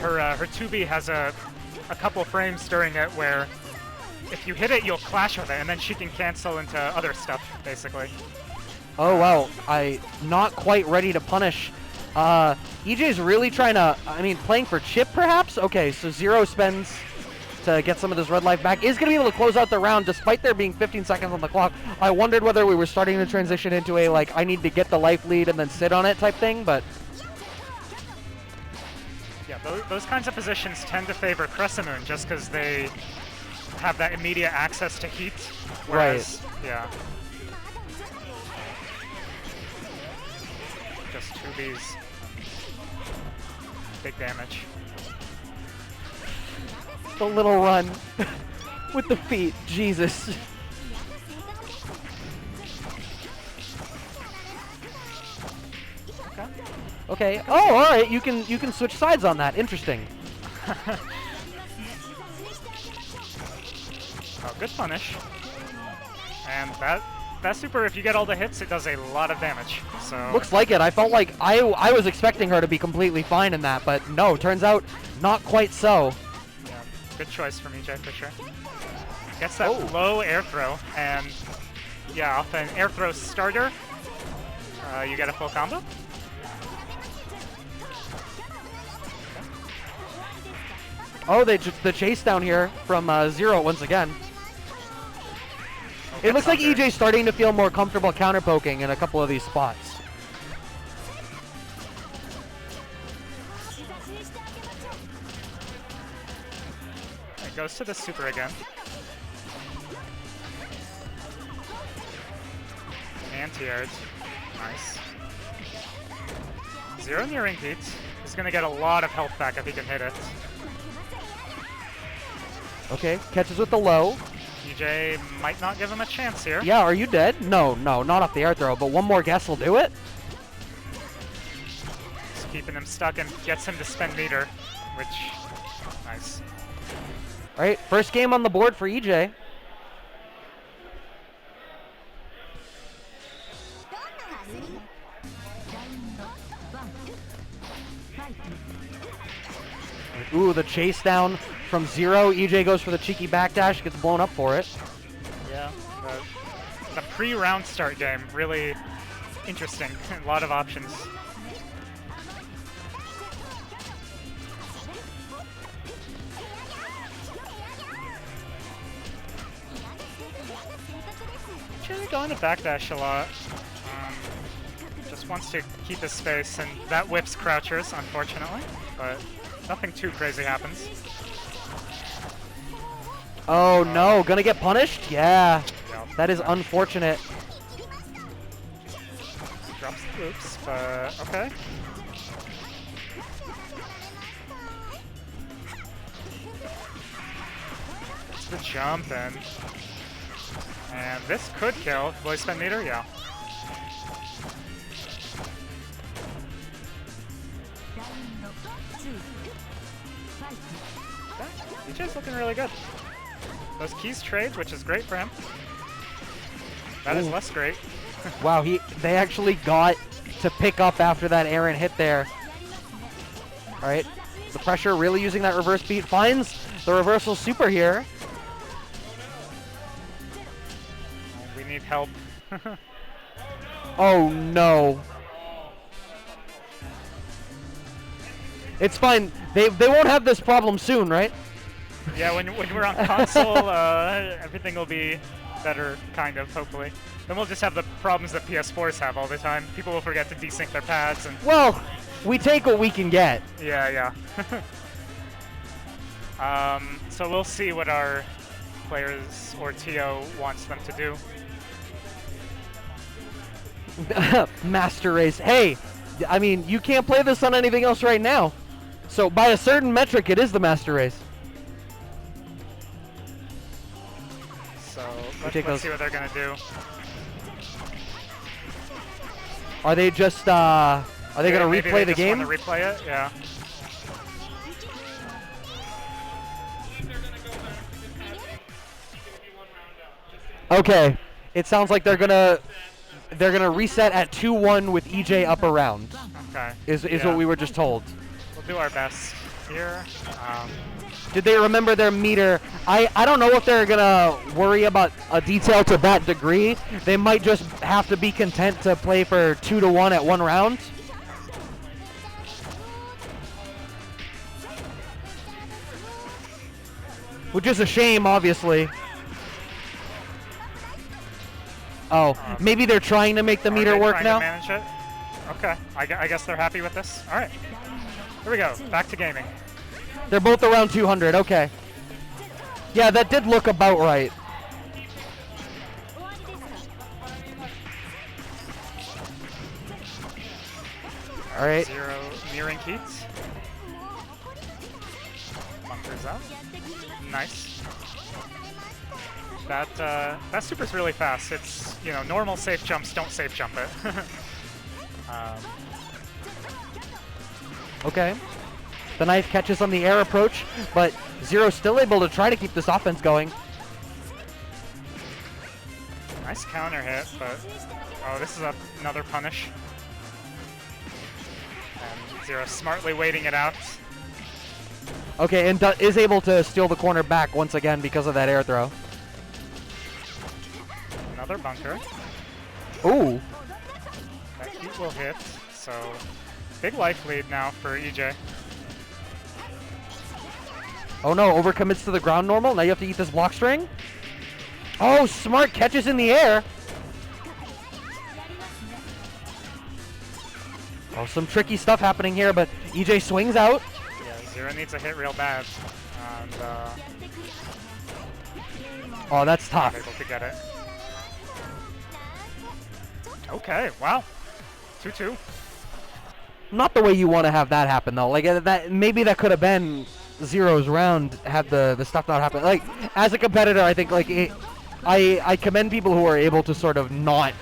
Her 2B has a couple frames during it where if you hit it, you'll clash with it, and then she can cancel into other stuff, basically. Oh wow, not quite ready to punish. EJ's really trying to, I mean, playing for chip perhaps? Okay, so Zero spends to get some of this red life back. Is going to be able to close out the round despite there being 15 seconds on the clock. I wondered whether we were starting to transition into a, like, I need to get the life lead and then sit on it type thing, but... Yeah, those kinds of positions tend to favor Crescent Moon just because they have that immediate access to heat. Whereas, right. Yeah. Just 2Bs. Big damage. The little run with the feet, Jesus. Okay. Oh, all right. You can switch sides on that. Interesting. Oh, good punish. And that super, if you get all the hits, it does a lot of damage. So looks like it. I felt like I was expecting her to be completely fine in that, but no. Turns out not quite so. Good choice from Ejay for sure. Gets that low air throw, and Yeah, off an air throw starter, you get a full combo. Oh, the chase down here from Zero once again. It looks like Ejay's starting to feel more comfortable counter poking in a couple of these spots. It goes to the super again. Anti-aired. Nice. Zero nearing heat. He's going to get a lot of health back if he can hit it. Okay, catches with the low. Ejay might not give him a chance here. Yeah, are you dead? No, not off the air throw, but one more guess will do it. Just keeping him stuck and gets him to spend meter, which, nice. All right, first game on the board for Ejay. Ooh, the chase down from Zero. Ejay goes for the cheeky backdash, gets blown up for it. Yeah, the pre-round start game, really interesting. A lot of options. Ejay going to backdash a lot. Just wants to keep his space, and that whips crouchers, unfortunately, but nothing too crazy happens. Oh no, gonna get punished? Yeah, Yep. that is unfortunate. Drops the loops, but okay. It's the jump in. And this could kill. Will he spend meter? Yeah. Ejay's looking really good. Those keys trade, which is great for him. That is less great. Wow, they actually got to pick up after that Aaron hit there. All right, the pressure really using that reverse beat. Finds the reversal super here. We need help. Oh no. It's fine. They won't have this problem soon, right? Yeah, when we're on console, everything will be better, kind of, hopefully. Then we'll just have the problems that PS4s have all the time. People will forget to desync their pads and... Well, we take what we can get. Yeah. So we'll see what our players or TO wants them to do. Master race. Hey, I mean, you can't play this on anything else right now. So by a certain metric, it is the master race. So let's see what they're gonna do. Are they just are they gonna replay the game? Want to replay it? Yeah. Okay. It sounds like they're gonna reset at 2-1 with Ejay up a round. Okay. Is what we were just told. We'll do our best here. Did they remember their meter? I don't know if they're gonna worry about a detail to that degree. They might just have to be content to play for 2-1 at one round. Which is a shame, obviously. Oh, maybe they're trying to make the meter work now? To manage it? Okay, I guess they're happy with this. All right, here we go, back to gaming. They're both around 200, okay. Yeah, that did look about right. All right. Zero nearing heats. Monta's out. Nice. That super's really fast. It's, you know, normal safe jumps, don't safe jump it. Okay. The knife catches on the air approach, but Zero's still able to try to keep this offense going. Nice counter hit, but oh, this is another punish. And Zero smartly waiting it out. Okay, and is able to steal the corner back once again because of that air throw. Another bunker. Ooh. That heat will hit, so big life lead now for Ejay. Oh no, overcommits to the ground normal. Now you have to eat this block string. Oh, smart catches in the air. Oh, some tricky stuff happening here, but Ejay swings out. Yeah, Zero needs a hit real bad. And Oh, that's tough. able to get it. Okay, wow. 2-2. Not the way you want to have that happen, though. Like, that maybe that could have been Zero's round had the stuff not happened. Like, as a competitor, I think, like, I commend people who are able to sort of not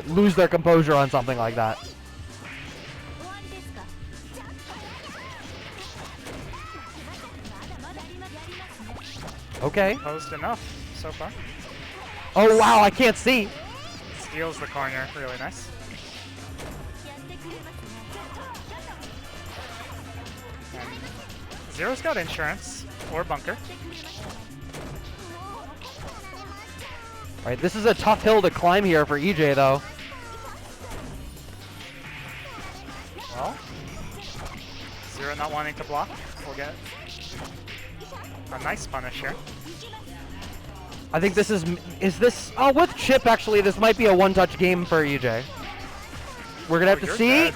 lose their composure on something like that. Okay. Posed enough so far. Oh, wow, I can't see. Steals the corner, really nice. And Zero's got insurance or bunker. All right, this is a tough hill to climb here for Ejay, though. Well, Zero not wanting to block will get a nice punish here. I think this is this, oh, with Chip, actually, this might be a one-touch game for Ejay. We're gonna have to see. Dead.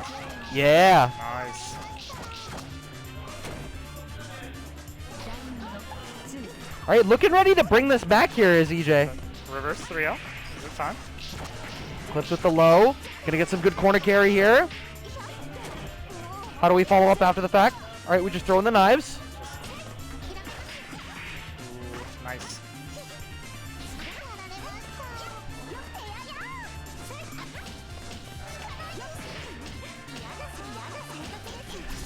Yeah. Nice. All right, looking ready to bring this back here is Ejay. Reverse 3-0. Is it time? Clips with the low. Gonna get some good corner carry here. How do we follow up after the fact? All right, we just throw in the knives. Ooh, nice.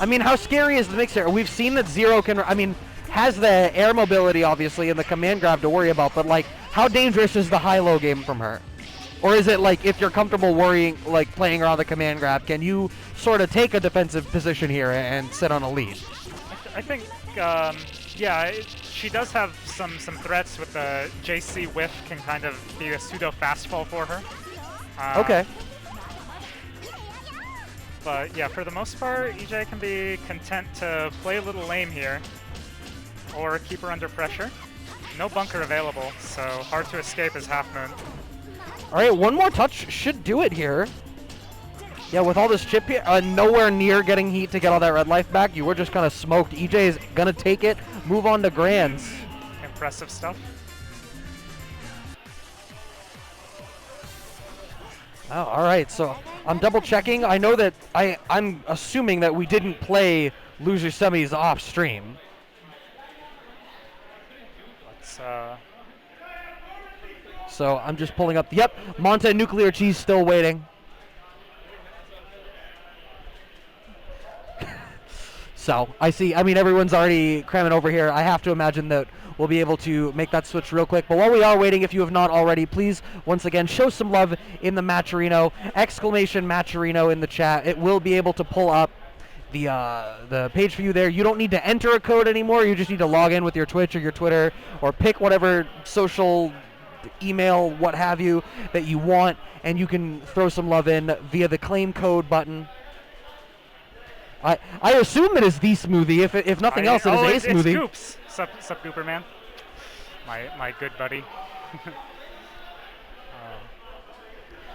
I mean, how scary is the mixer? We've seen that Zero can, I mean, has the air mobility, obviously, and the command grab to worry about, but, like, how dangerous is the high-low game from her? Or is it, like, if you're comfortable worrying, like, playing around the command grab, can you sort of take a defensive position here and sit on a lead? I think, yeah, she does have some threats with the JC whiff can kind of be a pseudo fastfall for her. Okay. But yeah, for the most part, Ejay can be content to play a little lame here or keep her under pressure. No bunker available, so hard to escape as Half Moon. All right, one more touch should do it here. Yeah, with all this chip here, nowhere near getting heat to get all that red life back. You were just kind of smoked. Ejay is going to take it, move on to Grands. Impressive stuff. Oh, all right, so I'm double checking. I know that I'm assuming that we didn't play loser semis off stream. Let's, So I'm just pulling up. Yep, Monta and Nuclearcheese still waiting. So I see. I mean, everyone's already cramming over here. I have to imagine that we'll be able to make that switch real quick. But while we are waiting, if you have not already, please once again show some love in the Matcherino! Exclamation Matcherino in the chat. It will be able to pull up the page for you there. You don't need to enter a code anymore. You just need to log in with your Twitch or your Twitter or pick whatever social, email, what have you that you want, and you can throw some love in via the claim code button. I assume it is the smoothie. If nothing else, it is a smoothie. It's Goops. Sup, Gooper man. My good buddy.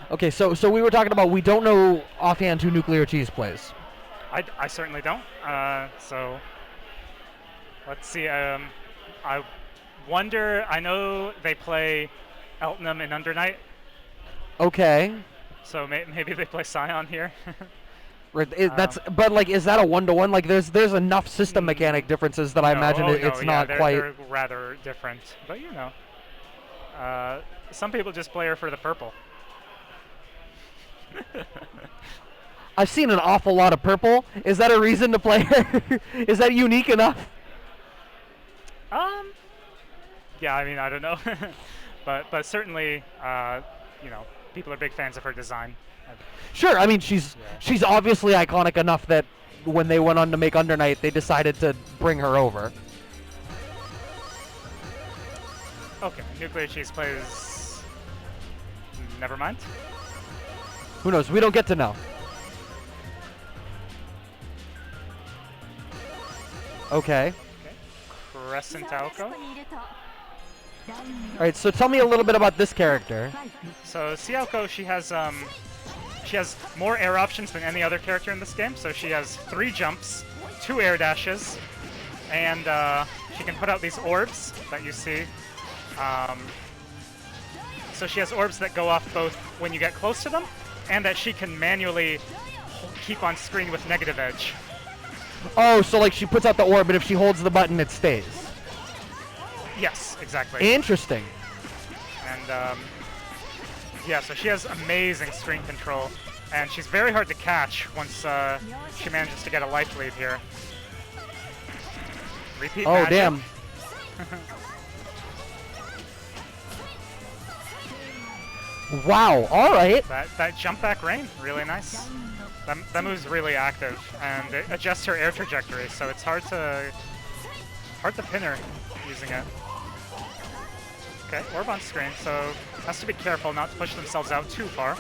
Okay, so we were talking about we don't know offhand who Nuclearcheese plays. I certainly don't. So let's see. I wonder. I know they play Eltonum in Undernight. Okay. So maybe they play Scion here. But like, is that a 1-to-1? Like, there's enough system mechanic differences that I imagine it's not quite. They're rather different, but you know, some people just play her for the purple. I've seen an awful lot of purple. Is that a reason to play her? Is that unique enough? Yeah, I mean, I don't know, but certainly, you know, people are big fans of her design. Sure, I mean, she's obviously iconic enough that when they went on to make Undernight, they decided to bring her over. Okay, Nuclearcheese plays Never mind. Who knows? We don't get to know. Okay. Crescent Aoko. All right, so tell me a little bit about this character. So Siaoko, she has more air options than any other character in this game. So she has 3 jumps, 2 air dashes, and she can put out these orbs that you see. So she has orbs that go off both when you get close to them, and that she can manually keep on screen with negative edge. Oh, so like she puts out the orb, but if she holds the button, it stays. Yes, exactly. Interesting. And yeah, so she has amazing screen control, and she's very hard to catch once she manages to get a life lead here. Repeat Oh, magic. damn. Wow, all right. That jump back rain, really nice. That move's really active, and it adjusts her air trajectory, so it's hard to pin her using it. Okay, orb on screen, so has to be careful not to push themselves out too far.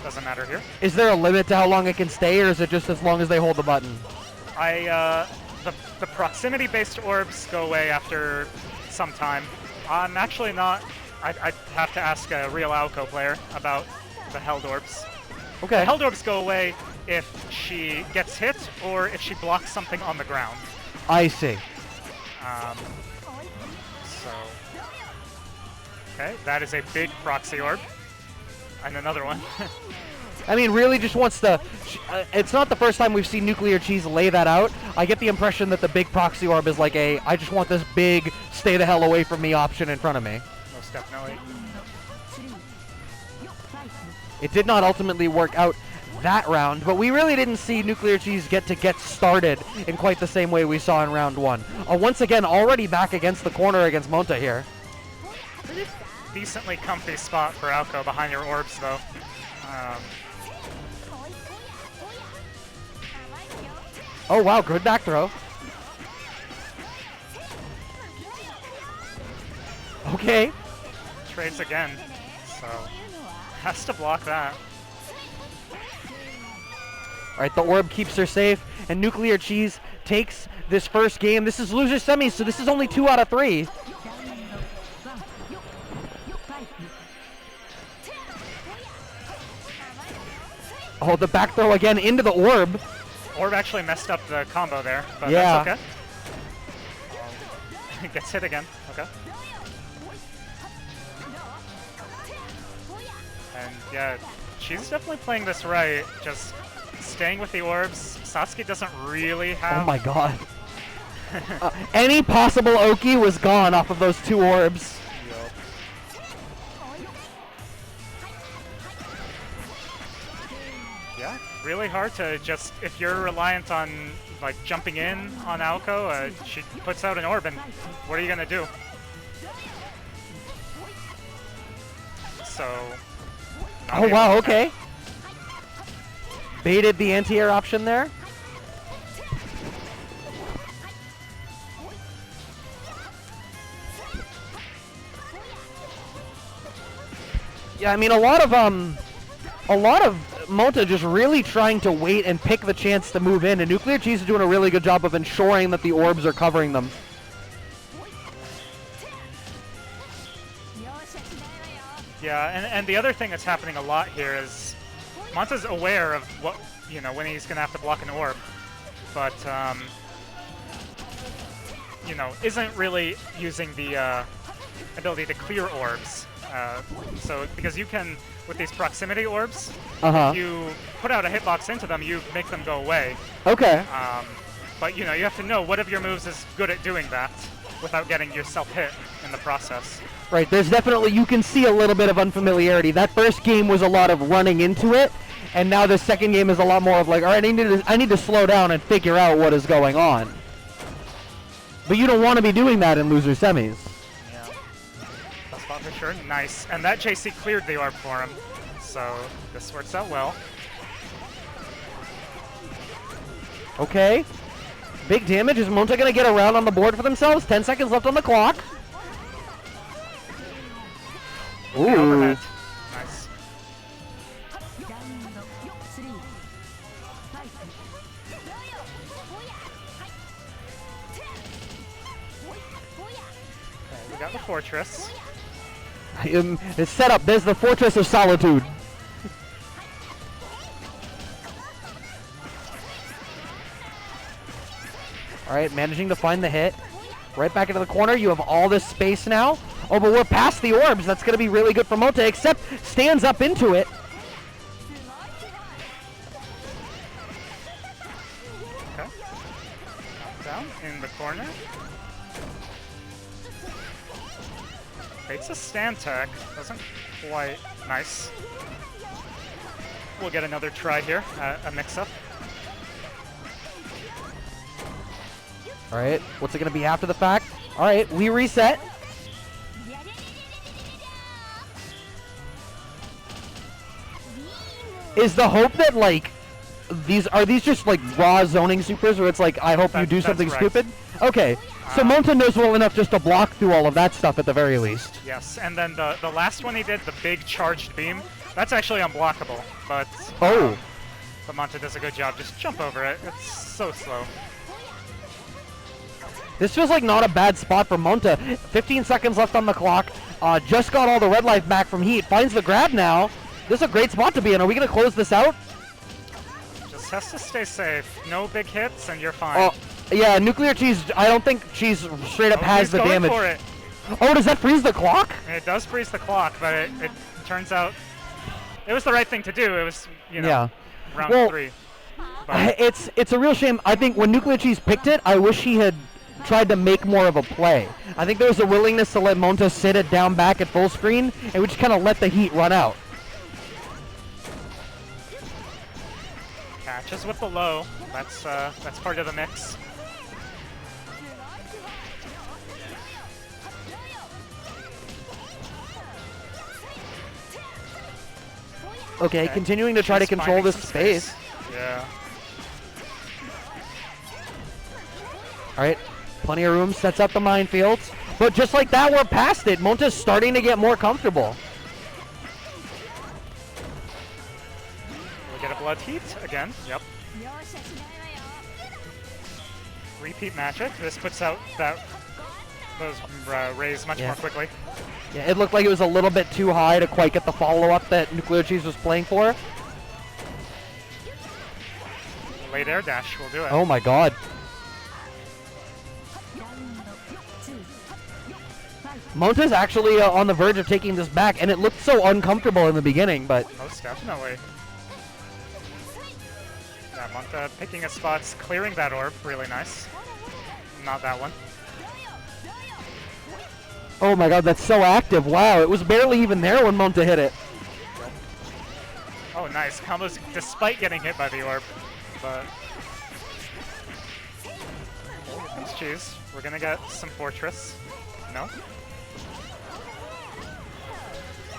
Doesn't matter here. Is there a limit to how long it can stay, or is it just as long as they hold the button? The proximity-based orbs go away after some time. I'm actually not. I'd have to ask a real Aoko player about the held orbs. Okay. The held orbs go away if she gets hit or if she blocks something on the ground. I see. So, okay, that is a big proxy orb, and another one. I mean, really just wants to... it's not the first time we've seen Nuclearcheese lay that out. I get the impression that the big proxy orb is like a, I just want this big, stay the hell away from me option in front of me. Most definitely. It did not ultimately work out that round, but we really didn't see Nuclearcheese get started in quite the same way we saw in round 1. Once again, already back against the corner against Monta here. Decently comfy spot for Aoko behind your orbs, though. Oh wow, good back throw. Okay. Trades again, so has to block that. All right, the orb keeps her safe, and Nuclearcheese takes this first game. This is loser semis, so this is only 2 out of 3. Oh, the back throw again into the orb. Orb actually messed up the combo there, but yeah. that's okay. Gets hit again, okay. And yeah, she's definitely playing this right, just staying with the orbs. Satsuki doesn't really have... Oh my god. Any possible Oki was gone off of those 2 orbs. Yeah, really hard to just, if you're reliant on like jumping in on Aoko, she puts out an orb, and what are you gonna do? So. Oh wow, okay. Baited the anti-air option there. Yeah, I mean a lot of Monta just really trying to wait and pick the chance to move in, and Nuclearcheese is doing a really good job of ensuring that the orbs are covering them. Yeah, and the other thing that's happening a lot here is Monta's aware of what, you know, when he's going to have to block an orb, but, you know, isn't really using the ability to clear orbs. So, because you can, with these proximity orbs, if you put out a hitbox into them, you make them go away. Okay. But, you know, you have to know what of your moves is good at doing that without getting yourself hit in the process. Right, there's definitely, you can see a little bit of unfamiliarity. That first game was a lot of running into it, and now the second game is a lot more of like, all right, I need to slow down and figure out what is going on. But you don't want to be doing that in loser semis. Yeah, that's spot for sure. Nice, and that JC cleared the orb for him, so this works out well. Okay, big damage. Is Monta going to get around on the board for themselves? 10 seconds left on the clock. Ooh. Overhead. Nice. We got the fortress. It's set up. There's the Fortress of Solitude. All right, managing to find the hit. Right back into the corner. You have all this space now. Oh, but we're past the orbs. That's going to be really good for Monta, except stands up into it. Okay. Down in the corner. Baits a stand tag. Doesn't quite. Nice. We'll get another try here. A mix-up. All right, what's it going to be after the fact? All right, we reset. Is the hope that, like, are these just, like, raw zoning supers, or it's like, I hope you do something right. stupid? Okay, so Monta knows well enough just to block through all of that stuff at the very least. Yes, and then the last one he did, the big charged beam, that's actually unblockable, but Monta does a good job. Just jump over it. It's so slow. This feels like not a bad spot for Monta. 15 seconds left on the clock. Just got all the red life back from Heat. Finds the grab now. This is a great spot to be in. Are we going to close this out? Just has to stay safe. No big hits, and you're fine. Oh, yeah, Nuclearcheese, I don't think Cheese straight up has the damage. For it. Oh, does that freeze the clock? It does freeze the clock, but it turns out it was the right thing to do. It was, you know, round 3. But It's a real shame. I think when Nuclearcheese picked it, I wish he had tried to make more of a play. I think there was a willingness to let Monta sit it down back at full screen, and we just kind of let the Heat run out. catches with the low. That's part of the mix. Okay, continuing to try to control this space. Yeah. Alright, plenty of room, sets up the minefields. But just like that, we're past it. Monta's starting to get more comfortable. We'll get a blood heat again. Yep. Repeat magic. This puts out those rays much more quickly. Yeah, it looked like it was a little bit too high to quite get the follow-up that Nuclearcheese was playing for. Late air dash will do it. Oh my god. Monta's actually on the verge of taking this back, and it looked so uncomfortable in the beginning, but... Most definitely. Yeah, Monta picking his spots, clearing that orb, really nice. Not that one. Oh my god, that's so active. Wow, it was barely even there when Monta hit it. Oh, nice. Combos despite getting hit by the orb, but... Oh, here comes Cheese. We're gonna get some Fortress. No?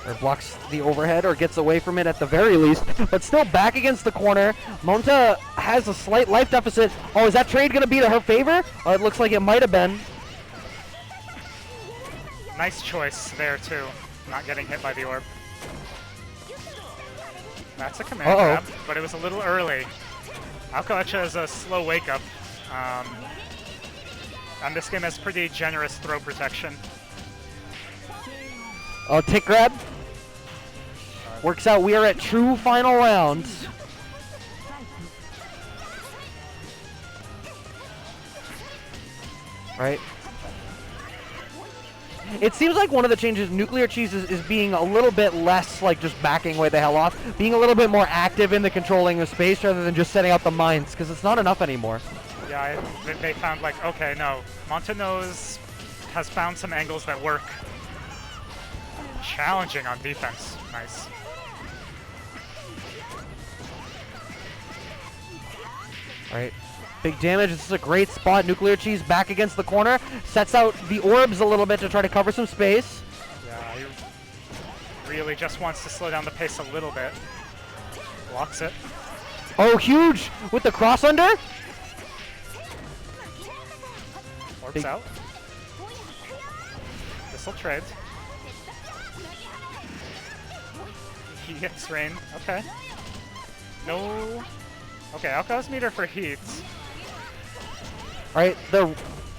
Or blocks the overhead or gets away from it at the very least, but still back against the corner. Monta has a slight life deficit. Oh, is that trade going to be to her favor? Oh, it looks like it might have been. Nice choice there, too. Not getting hit by the orb. That's a command grab, but it was a little early. Alcoecha is a slow wake-up. And this game has pretty generous throw protection. Oh, tick grab. Works out. We are at true final rounds. Right. It seems like one of the changes, Nuclearcheese is being a little bit less like just backing way the hell off, being a little bit more active in the controlling of space rather than just setting out the mines, because it's not enough anymore. Yeah, they found like, okay, no, Monta has found some angles that work. Challenging on defense. Nice. Alright. Big damage. This is a great spot. Nuclearcheese back against the corner. Sets out the orbs a little bit to try to cover some space. Yeah, he really just wants to slow down the pace a little bit. Blocks it. Oh, huge! With the cross under? Orbs out. This'll trade. He hits rain. Okay. No. Okay, Alco's meter for heat. Alright, the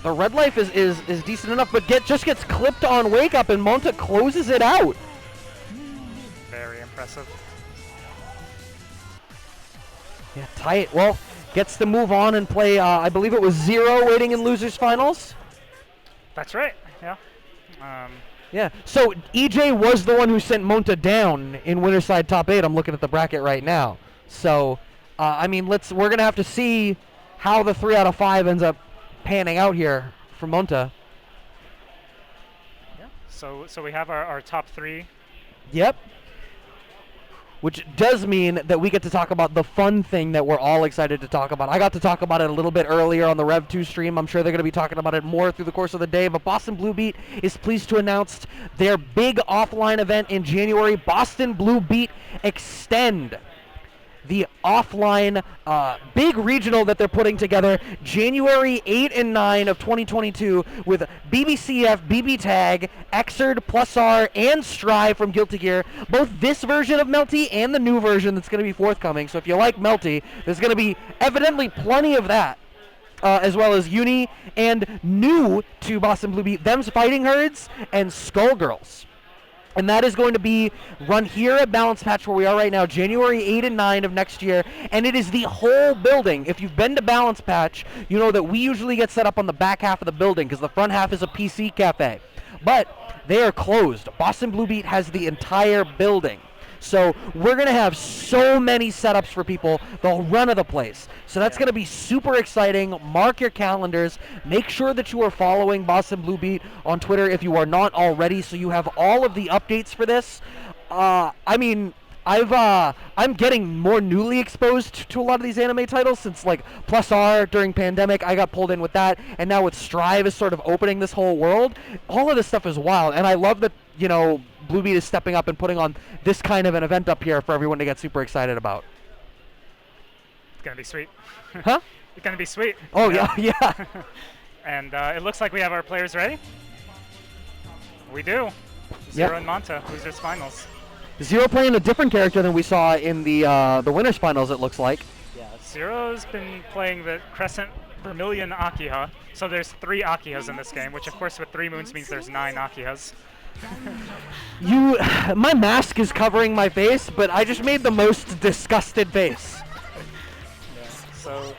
The red life is decent enough, but just gets clipped on Wake Up, and Monta closes it out. Very impressive. Yeah, tight. Well, gets to move on and play, I believe it was Zero waiting in losers finals. That's right, yeah. Yeah, so Ejay was the one who sent Monta down in winner side top 8. I'm looking at the bracket right now. So, I mean, we're going to have to see how the 3 out of 5 ends up panning out here for Monta. Yeah, so we have our top 3. Yep. Which does mean that we get to talk about the fun thing that we're all excited to talk about. I got to talk about it a little bit earlier on the Rev 2 stream. I'm sure they're going to be talking about it more through the course of the day. But Boston Blue Beat is pleased to announce their big offline event in January, Boston Blue Beat Extend. The offline big regional that they're putting together January 8 and 9 of 2022 with BBCF, BB Tag, Xrd, Plus R, and Strive from Guilty Gear. Both this version of Melty and the new version that's going to be forthcoming. So if you like Melty, there's going to be evidently plenty of that. As well as Uni and new to Boston Blue Beat, Them's Fighting Herds and Skullgirls. And that is going to be run here at Balance Patch where we are right now, January 8 and 9 of next year. And it is the whole building. If you've been to Balance Patch, you know that we usually get set up on the back half of the building because the front half is a PC cafe. But they are closed. Boston Blue Beat has the entire building. So we're going to have so many setups for people the run of the place. So that's going to be super exciting. Mark your calendars. Make sure that you are following Boston Blue Beat on Twitter if you are not already, so you have all of the updates for this. I mean, I'm getting more newly exposed to a lot of these anime titles since like Plus R during pandemic, I got pulled in with that, and now with Strive is sort of opening this whole world. All of this stuff is wild, and I love that, you know, Blue Beat is stepping up and putting on this kind of an event up here for everyone to get super excited about. It's gonna be sweet. Huh? It's gonna be sweet. Oh yeah. And it looks like we have our players ready. We do. Zero and Monta, losers finals. Zero playing a different character than we saw in the winners finals, it looks like. Yeah, Zero's been playing the Crescent Vermilion Akiha. So there's 3 Akihas in this game, which of course with 3 moons means there's 9 Akihas. My mask is covering my face, but I just made the most disgusted face. Yeah. So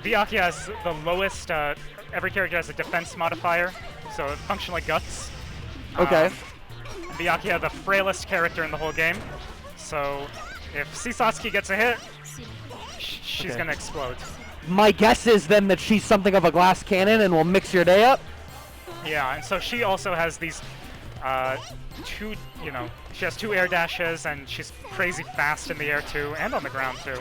the Akiha has the lowest, every character has a defense modifier, so it functions like guts. Okay. The Akiha, the frailest character in the whole game. So if Sisatsuki gets a hit, she's gonna explode. My guess is then that she's something of a glass cannon and will mix your day up? Yeah, and so she also has these she has 2 air dashes, and she's crazy fast in the air too, and on the ground too.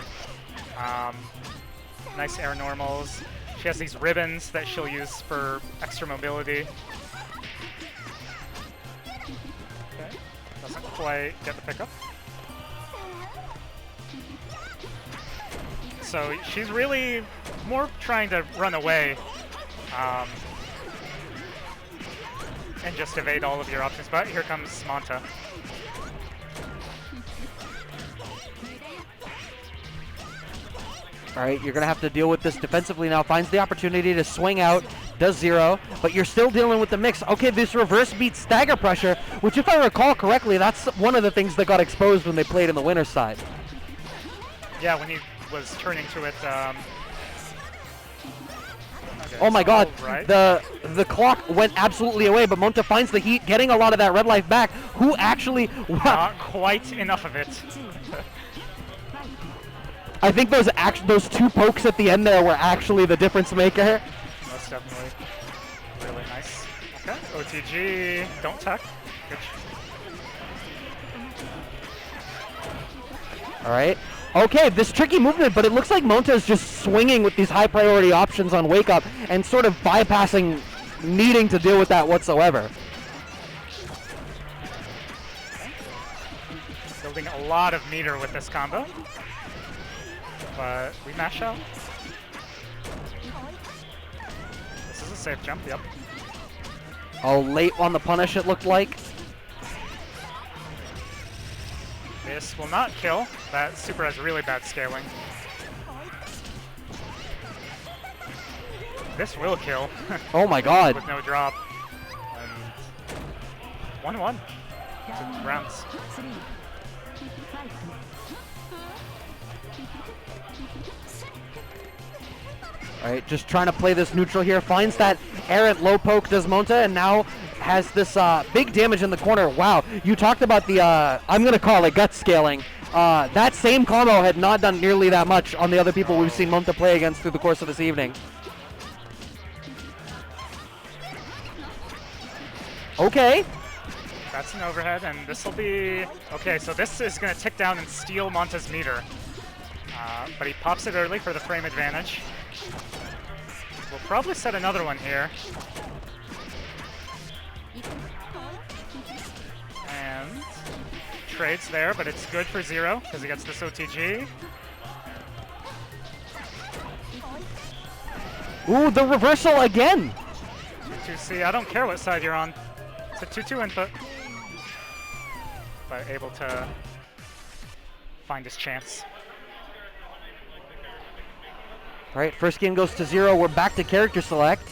Nice air normals. She has these ribbons that she'll use for extra mobility. Okay, doesn't quite get the pickup. So she's really more trying to run away. And just evade all of your options, but here comes Monta. All right, you're going to have to deal with this defensively now. Finds the opportunity to swing out, does 0, but you're still dealing with the mix. Okay, this reverse beat stagger pressure, which if I recall correctly, that's one of the things that got exposed when they played in the winner's side. Yeah, when he was turning to it, okay, oh my god, right. the clock went absolutely away, but Monta finds the heat, getting a lot of that red life back. Who actually... Not quite enough of it. I think those 2 pokes at the end there were actually the difference maker. Most definitely. Really nice. Okay, OTG, don't tech. Good. All right. Okay, this tricky movement, but it looks like Monta is just swinging with these high priority options on Wake Up and sort of bypassing needing to deal with that whatsoever. Building a lot of meter with this combo. But we mash out. This is a safe jump, yep. Oh, late on the punish it looked like. This will not kill. That super has really bad scaling. This will kill. Oh my god. With no drop. And 1-1. 2 rounds. Alright, just trying to play this neutral here. Finds that errant low poke, does Monta, and now has this big damage in the corner. Wow, you talked about the, I'm going to call it gut scaling. That same combo had not done nearly that much on the other people we've seen Monta play against through the course of this evening. Okay. That's an overhead, and this will be... Okay, so this is going to tick down and steal Monta's meter. But he pops it early for the frame advantage. We'll probably set another one here. And trades there, but it's good for Zero because he gets this OTG. Ooh, the reversal again! 2-2C, I don't care what side you're on. It's a 2-2 input. But able to find his chance. All right, first game goes to 0. We're back to character select.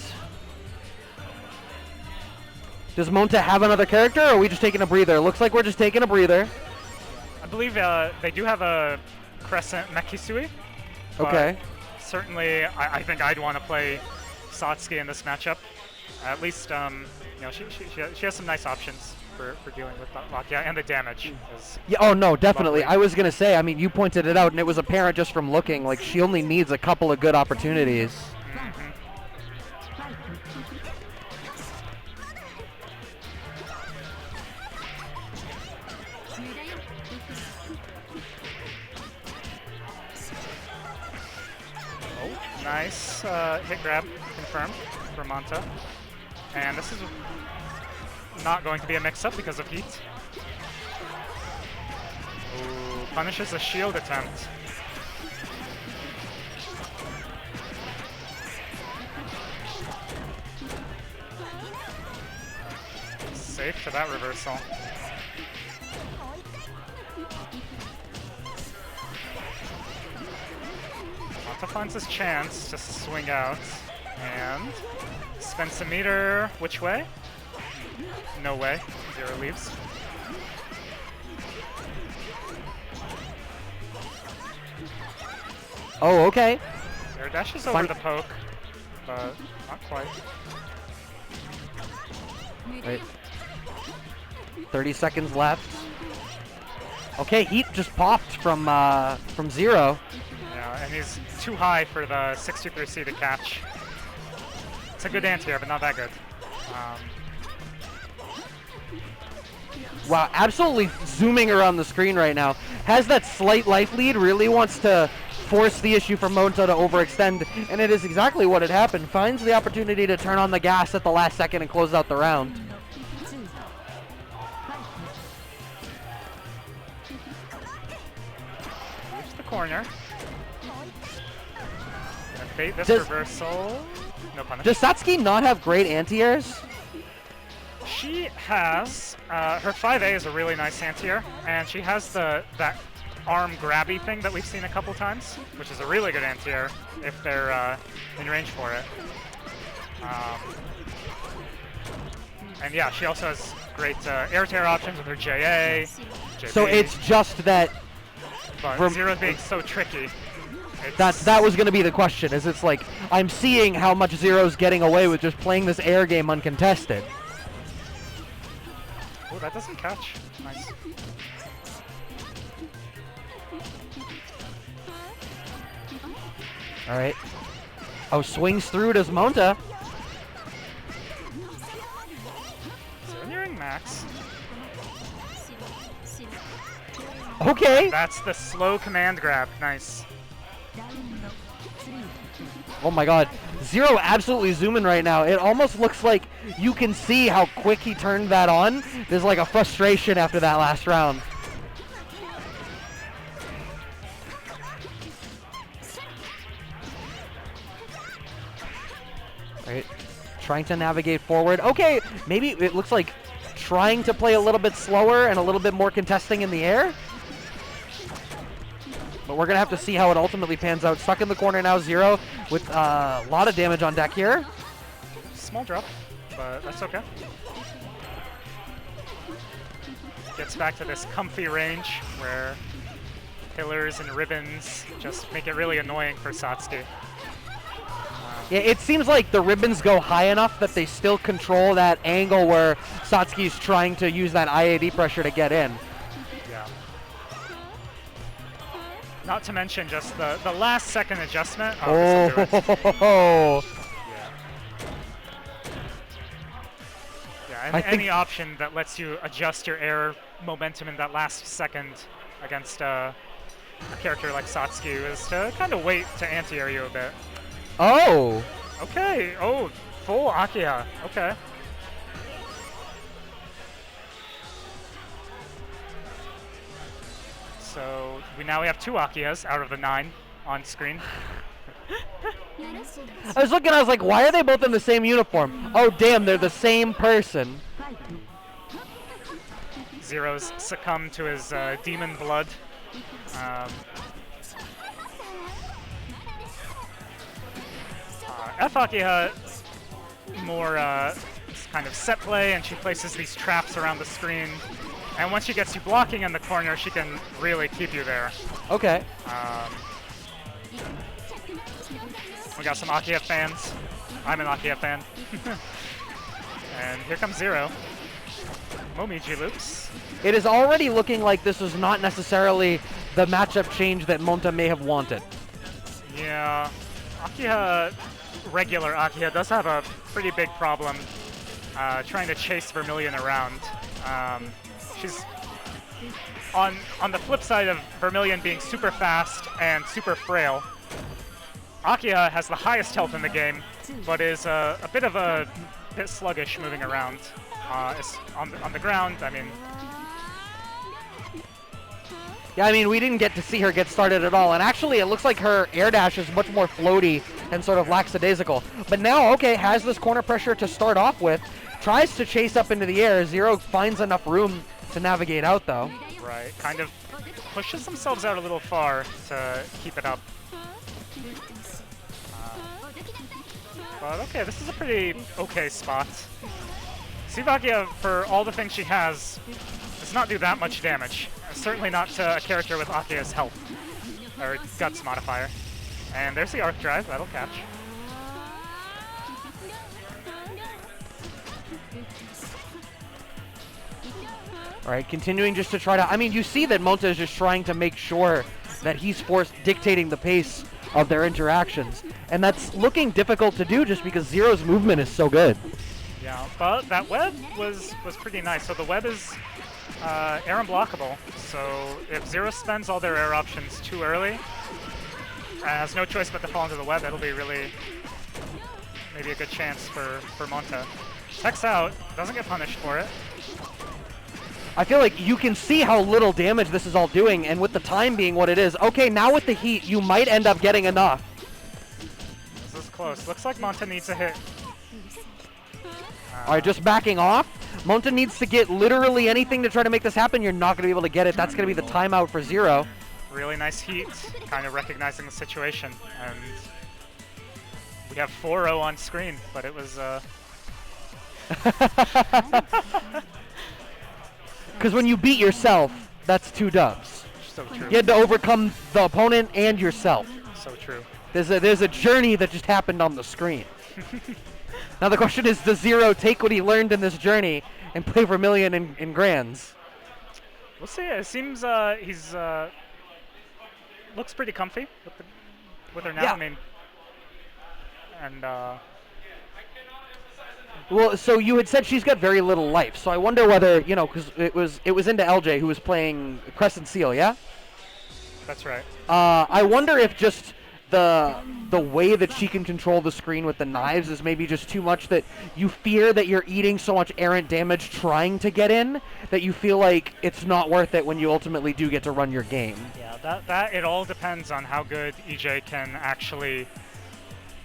Does Monta have another character, or are we just taking a breather? Looks like we're just taking a breather. I believe they do have a Crescent Mekisui. Okay. Certainly, I think I'd want to play Satsuki in this matchup. At least, you know, she has some nice options for dealing with that lock. Yeah, and the damage is Yeah, oh no, definitely. lovely. I was gonna say, I mean, you pointed it out, and it was apparent just from looking, like she only needs a couple of good opportunities. Mm-hmm. Oh, nice hit grab confirmed for Monta. And this is not going to be a mix-up because of heat. Ooh, punishes a shield attempt. Safe for that reversal. Monta finds his chance to swing out and spend some meter. Which way? No way. Zero leaves. Oh, okay. Air dashes over the poke, but not quite. Right. 30 seconds left. Okay, heat just popped from Zero. Yeah, and he's too high for the 63C to catch. It's a good anti-air, but not that good. Wow, absolutely zooming around the screen right now. Has that slight life lead, really wants to force the issue for Monta to overextend, and it is exactly what had happened. Finds the opportunity to turn on the gas at the last second and close out the round. Leaves the corner. Gonna bait this reversal. No punish. Does Satsuki not have great anti-airs? She has, her 5A is a really nice anti-air, and she has that arm grabby thing that we've seen a couple times, which is a really good anti-air if they're in range for it. And yeah, she also has great air-to-air options with her JA, JB. So it's just that... But Zero being so tricky. That was going to be the question, is it's like, I'm seeing how much Zero's getting away with just playing this air game uncontested. Oh, that doesn't catch. Nice. All right. Oh, swings through, does Monta. So nearing max. Okay. That's the slow command grab. Nice. Oh my god. Zero absolutely zooming right now. It almost looks like you can see how quick he turned that on. There's like a frustration after that last round. Right. Trying to navigate forward. Okay, maybe it looks like trying to play a little bit slower and a little bit more contesting in the air. But we're going to have to see how it ultimately pans out. Stuck in the corner now, Zero, with a lot of damage on deck here. Small drop, but that's okay. Gets back to this comfy range where pillars and ribbons just make it really annoying for Satsuki. Yeah, it seems like the ribbons go high enough that they still control that angle where Satsuki's trying to use that IAD pressure to get in. Yeah. Not to mention just the last second adjustment. Oh. Yeah, and any option that lets you adjust your air momentum in that last second against a character like Satsuki is to kind of wait to anti-air you a bit. Oh! Okay, oh, full Akiha, okay. So we have 2 Akihas out of the 9 on screen. I was looking, I was like, why are they both in the same uniform? Oh damn, they're the same person. Zero's succumbed to his demon blood. F Akiha, more kind of set play, and she places these traps around the screen. And once she gets you blocking in the corner, she can really keep you there. Okay. We got some Akiha fans. I'm an Akiha fan. And here comes Zero. Momiji loops. It is already looking like this is not necessarily the matchup change that Monta may have wanted. Yeah. Akiha, regular Akiha, does have a pretty big problem trying to chase Vermilion around. She's on the flip side of Vermilion being super fast and super frail. Akiha has the highest health in the game, but is a bit sluggish moving around. On the ground, I mean. Yeah, I mean, we didn't get to see her get started at all, and actually it looks like her air dash is much more floaty and sort of lackadaisical. But now, okay, has this corner pressure to start off with, tries to chase up into the air. Zero finds enough room to navigate out, though. Right, kind of pushes themselves out a little far to keep it up. But okay, this is a pretty okay spot. Sivakia, for all the things she has, does not do that much damage. Certainly not to a character with Akia's health, or Guts modifier. And there's the Arc Drive, that'll catch. Alright, continuing just to try to... I mean, you see that Monta is just trying to make sure that he's dictating the pace of their interactions. And that's looking difficult to do just because Zero's movement is so good. Yeah, but that web was pretty nice. So the web is air unblockable. So if Zero spends all their air options too early, has no choice but to fall into the web, it'll be really maybe a good chance for Monta. Checks out, doesn't get punished for it. I feel like you can see how little damage this is all doing, and with the time being what it is, okay, now with the heat, you might end up getting enough. This is close. Looks like Monta needs a hit. Alright, just backing off. Monta needs to get literally anything to try to make this happen. You're not going to be able to get it. That's going to be the timeout for Zero. Really nice heat, kind of recognizing the situation. And we have 4-0 on screen, but it was... Because when you beat yourself, that's 2 dubs. So true. You had to overcome the opponent and yourself. So true. There's a journey that just happened on the screen. Now the question is, does Zero take what he learned in this journey and play Vermilion in Grands? We'll see. It seems he's looks pretty comfy with her now. Yeah. I mean, and well, so you had said she's got very little life, so I wonder whether, you know, because it was into LJ who was playing Crescent Seal, yeah? That's right. I wonder if just the way that she can control the screen with the knives is maybe just too much, that you fear that you're eating so much errant damage trying to get in that you feel like it's not worth it when you ultimately do get to run your game. Yeah, that it all depends on how good Ejay can actually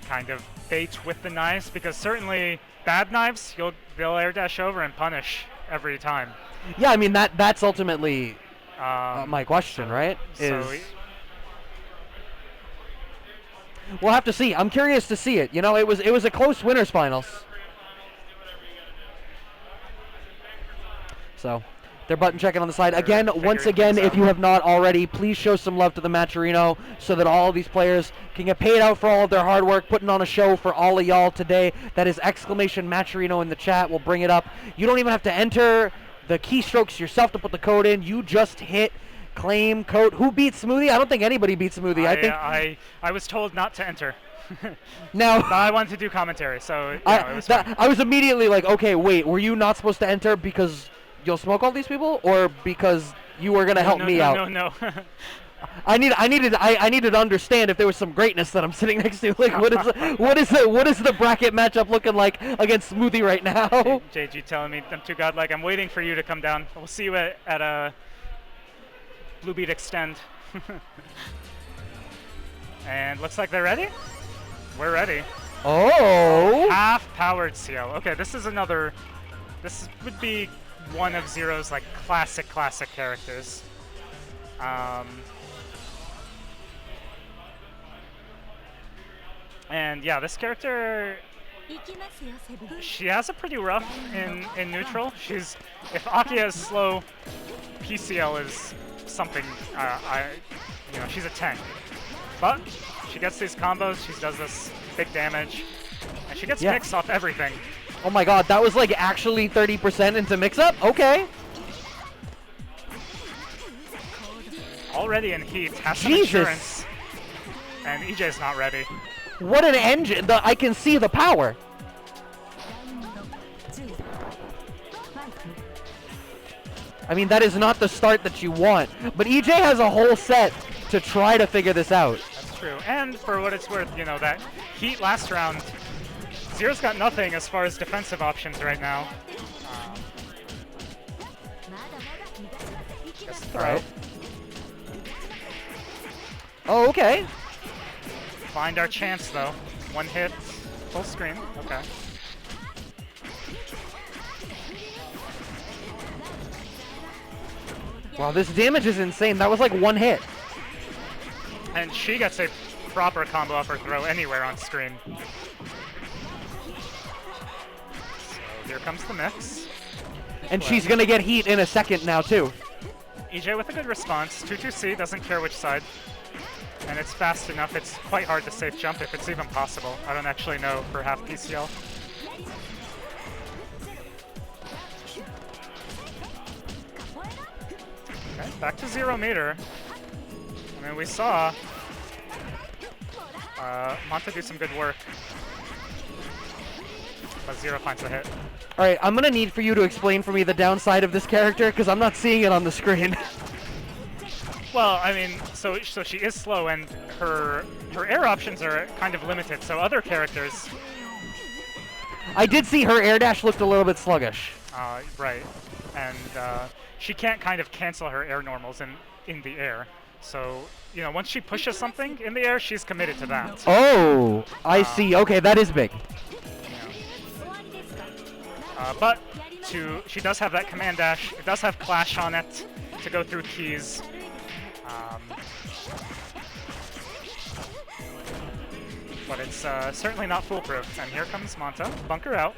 kind of bait with the knives, because certainly bad knives they'll air dash over and punish every time. Yeah, I mean that's ultimately my question, right? We'll have to see. I'm curious to see it. You know, it was a close winners finals. So, they're button checking on the side. Again, once again, if you have not already, please show some love to the Matcherino so that all of these players can get paid out for all of their hard work, putting on a show for all of y'all today. That is exclamation Matcherino in the chat. We'll bring it up. You don't even have to enter the keystrokes yourself to put the code in. You just hit claim code. Who beats Smoothie? I don't think anybody beats Smoothie. I was told not to enter. Now, but I wanted to do commentary, so it was fine. I was immediately like, okay, wait, were you not supposed to enter because you'll smoke all these people, or because you were gonna help me out? No. I needed to understand if there was some greatness that I'm sitting next to. Like, what is the bracket matchup looking like against Smoothie right now? JG telling me I'm too godlike. I'm waiting for you to come down. We'll see you at Blue Beat Extend. And looks like they're ready. We're ready. Oh! Half-powered CL. Okay, this is another. This would be one of Zero's like classic characters. And yeah, this character, she has a pretty rough in neutral. If Akia is slow, PCL is something. She's a tank. But she gets these combos. She does this big damage, and she gets mix off everything. Oh my God, that was like actually 30% into mix-up? Okay. Already in heat, has some insurance, and Ejay's not ready. What an engine! I can see the power. I mean, that is not the start that you want, but Ejay has a whole set to try to figure this out. That's true, and for what it's worth, that heat last round, Zero's got nothing as far as defensive options right now. Just throw. Right. Oh, okay. Find our chance, though. One hit, full screen. Okay. Wow, this damage is insane. That was like one hit. And she gets a proper combo off her throw anywhere on screen. So here comes the mix. And she's going to get heat in a second now, too. Ejay with a good response. 2-2-C, doesn't care which side. And it's fast enough, it's quite hard to safe jump if it's even possible. I don't actually know for half PCL. Okay, back to 0 meter. I mean, we saw Monta do some good work. But Zero finds the hit. Alright, I'm going to need for you to explain for me the downside of this character, because I'm not seeing it on the screen. Well, I mean, so she is slow, and her air options are kind of limited. So other characters, I did see her air dash looked a little bit sluggish. right, and she can't kind of cancel her air normals in the air. So once she pushes something in the air, she's committed to that. Oh, I see. Okay, that is big. But she does have that command dash. It does have Clash on it to go through keys. But it's certainly not foolproof. And here comes Monta. Bunker out.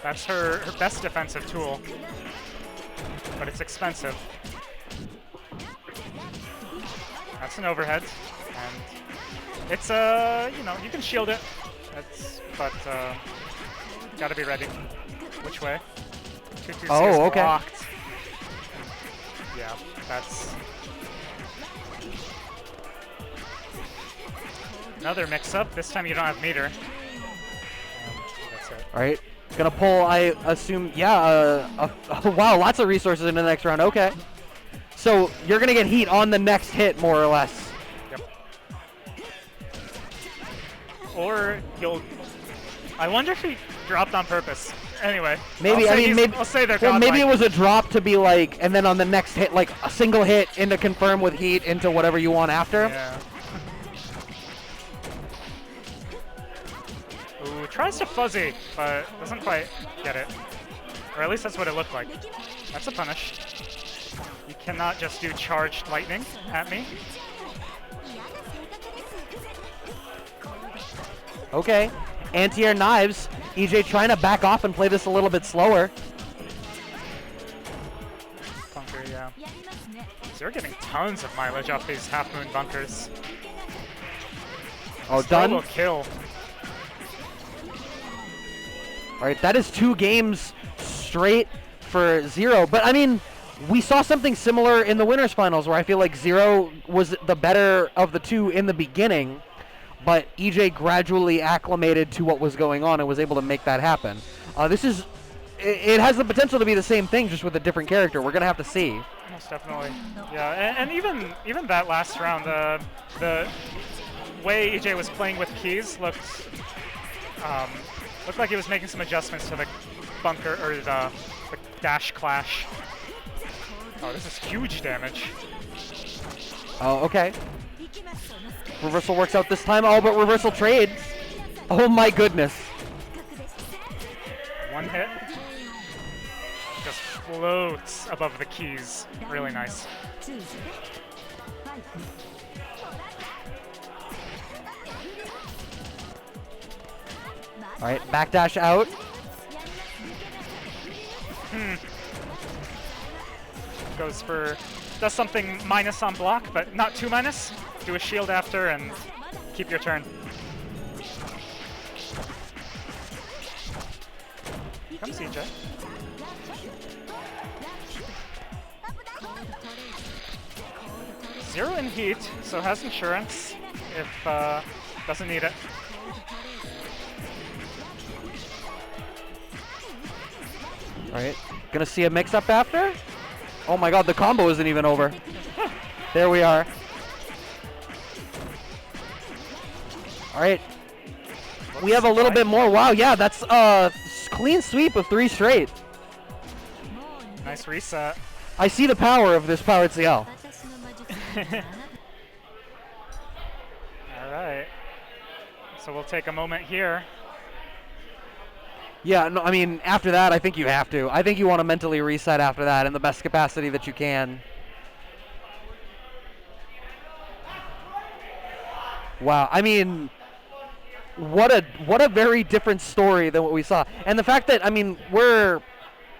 That's her best defensive tool. But it's expensive. That's an overhead. And it's, you can shield it. But gotta be ready. Which way? 2-2-C is okay. blocked. Yeah, that's... Another mix-up. This time you don't have meter. That's it. Alright. Gonna pull, I assume, wow, lots of resources in the next round. Okay. So, you're gonna get heat on the next hit, more or less. Yep. Or you'll... I wonder if he dropped on purpose. Anyway, maybe I'll say they're godlike. maybe it was a drop to be like, and then on the next hit, like a single hit into confirm with heat into whatever you want after. Yeah. Ooh, tries to fuzzy, but doesn't quite get it. Or at least that's what it looked like. That's a punish. You cannot just do charged lightning at me. Okay. Anti-air knives. Ejay trying to back off and play this a little bit slower. Bunker, yeah. Zero getting tons of mileage off these half-moon bunkers. Oh, Still done. will kill. All right, that is 2 games straight for Zero. But I mean, we saw something similar in the winners finals where I feel like Zero was the better of the 2 in the beginning, but Ejay gradually acclimated to what was going on and was able to make that happen. It has the potential to be the same thing, just with a different character. We're gonna have to see. Most definitely. Yeah, and even that last round, the way Ejay was playing with keys looked like he was making some adjustments to the bunker or the dash clash. Oh, this is huge damage. Oh, okay. Reversal works out this time. Oh, but reversal trade. Oh my goodness. One hit. Just floats above the keys. Really nice. All right, backdash out. Does something minus on block, but not too minus. Do a shield after and keep your turn. Comes Ejay. Zero in heat, so has insurance if doesn't need it. All right, gonna see a mix-up after? Oh my god, the combo isn't even over. There we are. All right, we have a little bit more. Wow, yeah, that's a clean sweep of 3 straight. Nice reset. I see the power of this powered CL. All right. So we'll take a moment here. Yeah, no, I mean, after that, I think you have to. I think you want to mentally reset after that in the best capacity that you can. Wow, I mean, what a very different story than what we saw. And the fact that, I mean,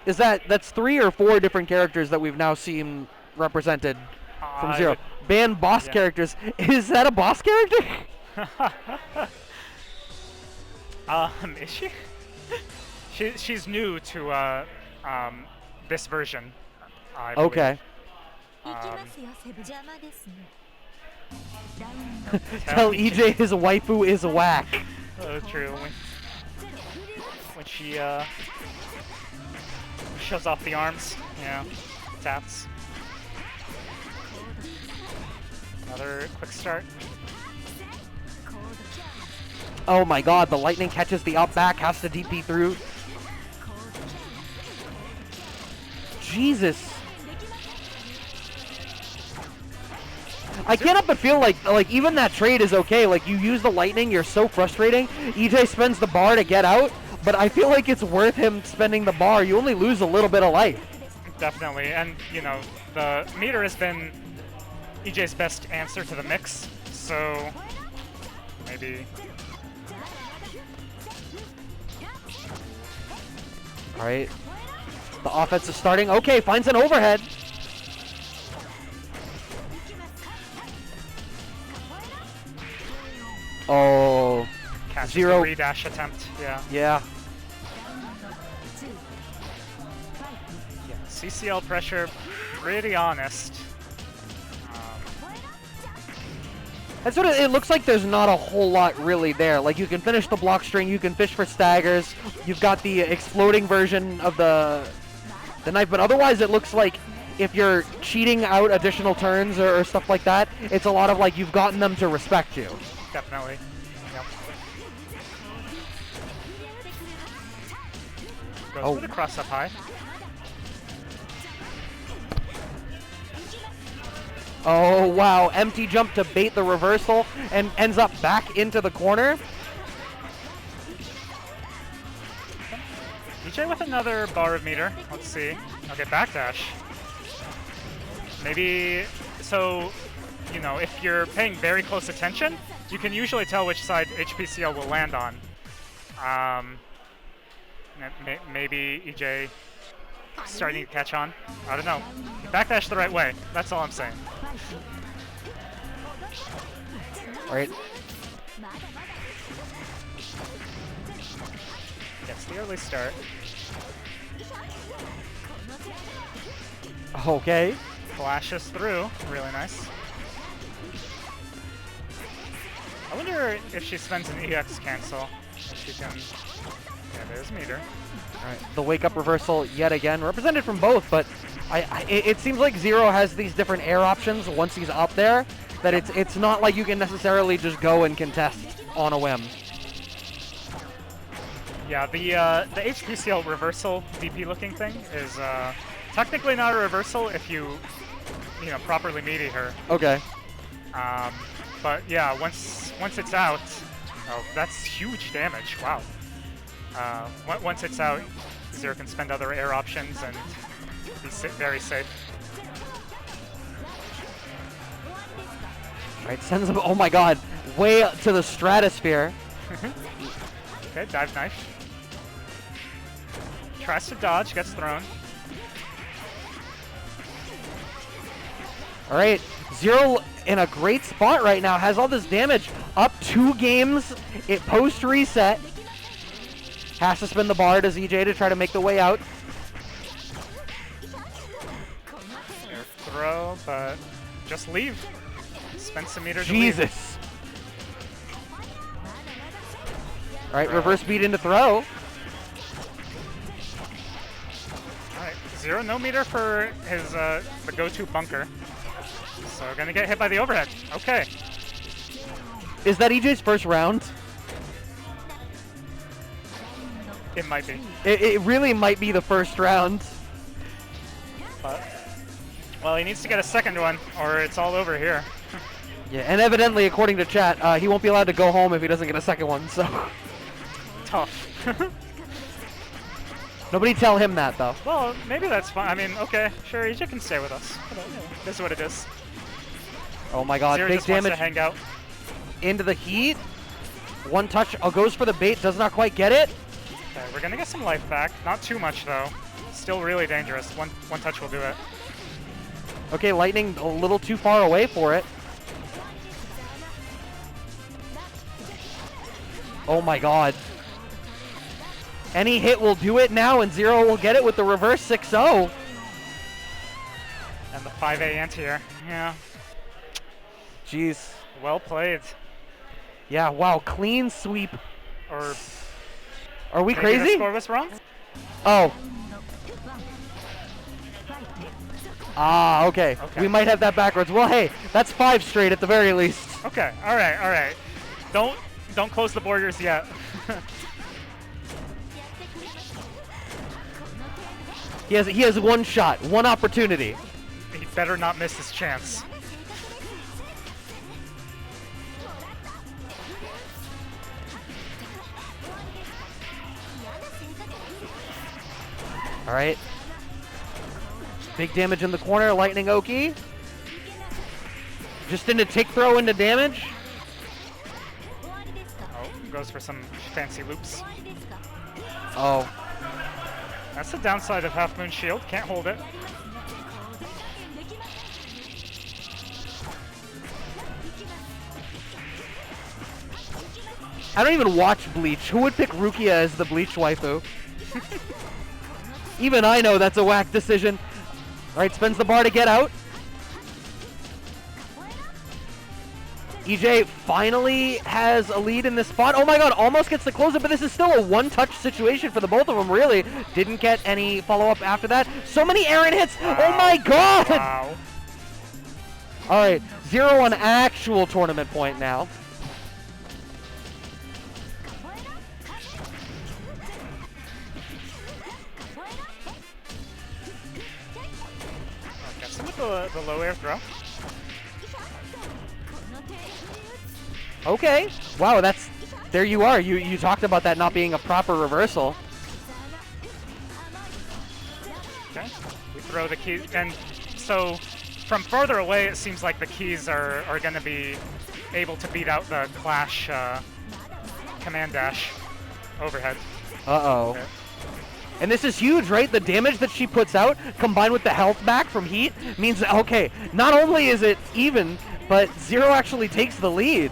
that's 3 or 4 different characters that we've now seen represented from Zero. Ban boss characters. Is that a boss character? Is she? She's new to this version, I believe. Okay. Tell Ejay his waifu is whack. Oh, true. When she shoves off the arms, yeah, taps. Another quick start. Oh my god, the lightning catches the up back, has to DP through. Jesus. I can't help but feel like even that trade is okay. Like, you use the lightning, you're so frustrating. Ejay spends the bar to get out, but I feel like it's worth him spending the bar. You only lose a little bit of life. Definitely, and you know, the meter has been Ejay's best answer to the mix, so maybe. All right. The offense is starting. Okay, finds an overhead. Oh, Catches Zero. the redash attempt, yeah. Yeah. Yeah, CCL pressure, pretty honest. That's what it looks like. There's not a whole lot really there. Like, you can finish the block string, you can fish for staggers. You've got the exploding version of the knife, but otherwise it looks like if you're cheating out additional turns or stuff like that, it's a lot of like you've gotten them to respect you. Definitely. Yep. Goes for the cross up high. Oh, wow. Empty jump to bait the reversal and ends up back into the corner. Ejay with another bar of meter. Let's see. Okay, backdash. Maybe, so, you know, if you're paying very close attention, you can usually tell which side HPCL will land on. Maybe Ejay starting to catch on. I don't know. Backdash the right way. That's all I'm saying. All right. Gets the early start. Okay. Flashes through. Really nice. I wonder if she spends an EX cancel. If she can. Yeah, there's meter. All right. The wake up reversal yet again, represented from both, but it seems like Zero has these different air options once he's up there. That it's not like you can necessarily just go and contest on a whim. Yeah, the HPCL reversal DP looking thing is technically not a reversal if you properly meaty her. Okay. But yeah, once it's out, oh, that's huge damage. Wow. Once it's out, Zero can spend other air options and be very safe. Right, sends him. Oh my God, way up to the stratosphere. Okay, dive knife. Tries to dodge, gets thrown. All right, Zero in a great spot right now. Has all this damage. Up 2 games. It post reset. Has to spin the bar as Ejay to try to make the way out. Air throw, but just leave. Spend some meter to Jesus. All right, Throw. reverse beat into throw. All right, Zero no meter for his the go-to bunker. So gonna get hit by the overhead. Okay. Is that Ejay's first round? It might be. It really might be the first round. But, well, he needs to get a second one, or it's all over here. Yeah, and evidently, according to chat, he won't be allowed to go home if he doesn't get a second one, so. Tough. Nobody tell him that, though. Well, maybe that's fine. I mean, okay, sure, Ejay can stay with us. This is what it is. Oh my God, Zero big just wants to damage hang out. into the heat. One touch, goes for the bait, does not quite get it. Okay, we're gonna get some life back. Not too much, though. Still really dangerous. One touch will do it. Okay, Lightning a little too far away for it. Oh my God. Any hit will do it now, and Zero will get it with the reverse 6-0. And the 5A anti-air. Yeah. Jeez. Well played. Yeah, wow, clean sweep. Or Are we maybe crazy? the score was wrong? Oh. Ah, okay. Okay. We might have that backwards. Well, hey, that's 5 straight at the very least. Okay, all right. Don't close the borders yet. He has one shot, one opportunity. He better not miss his chance. All right. Big damage in the corner, Lightning Oki. Just into tick throw into damage. Oh, goes for some fancy loops. Oh. That's the downside of Half Moon Shield. Can't hold it. I don't even watch Bleach. Who would pick Rukia as the Bleach waifu? Even I know that's a whack decision. All right, spends the bar to get out. Ejay finally has a lead in this spot. Oh my God, almost gets to close it, but this is still a one-touch situation for the both of them, really. Didn't get any follow-up after that. So many errant hits. Wow. Oh my God. Wow. All right, 0 on actual tournament point now. Gets him with the low air throw. Okay. Wow, that's... There you are. You talked about that not being a proper reversal. Okay. We throw the keys, and so from further away, it seems like the keys are going to be able to beat out the Clash command dash overhead. Uh-oh. Okay. And this is huge, right? The damage that she puts out, combined with the health back from heat, means that, okay, not only is it even, but Zero actually takes the lead.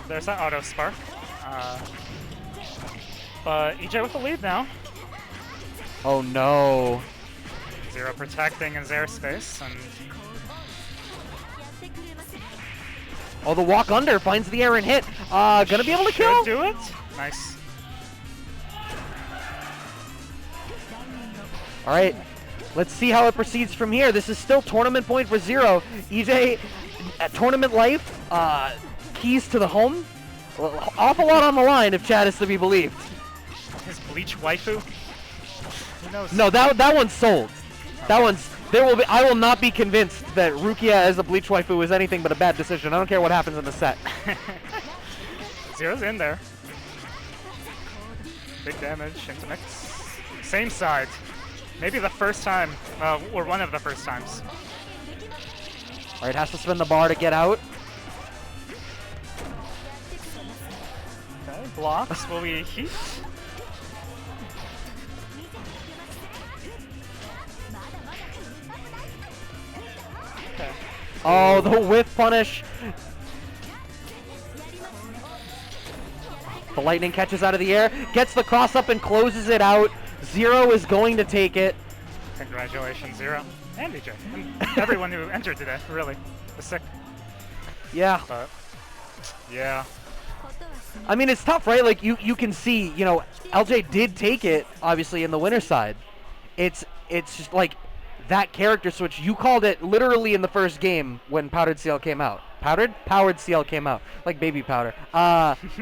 There's that auto spark. But Ejay with the lead now. Oh no. Zero protecting his airspace, and Oh, the walk under finds the air and hit. Gonna be able to kill? should do it. Nice. All right, let's see how it proceeds from here. This is still tournament point for Zero. Ejay, at tournament life, keys to the home. Awful lot on the line if Chad is to be believed. His Bleach waifu. Who knows? No, that one's sold. Okay. That one's. There will be. I will not be convinced that Rukia as a Bleach waifu is anything but a bad decision. I don't care what happens in the set. Zero's in there. Big damage into mix. Same side. Maybe the first time, or one of the first times. All right, has to spin the bar to get out. Okay, blocks. Will we heat? Okay. Oh, the whiff punish. The lightning catches out of the air, gets the cross up and closes it out. Zero is going to take it. Congratulations, Zero. And Ejay. And everyone who entered today, really. Was sick. Yeah. But, yeah. I mean, it's tough, right? Like, you can see, you know, LJ did take it, obviously, in the winner's side. It's just like that character switch. You called it literally in the first game when Powdered CL came out. Powered CL came out. Like baby powder.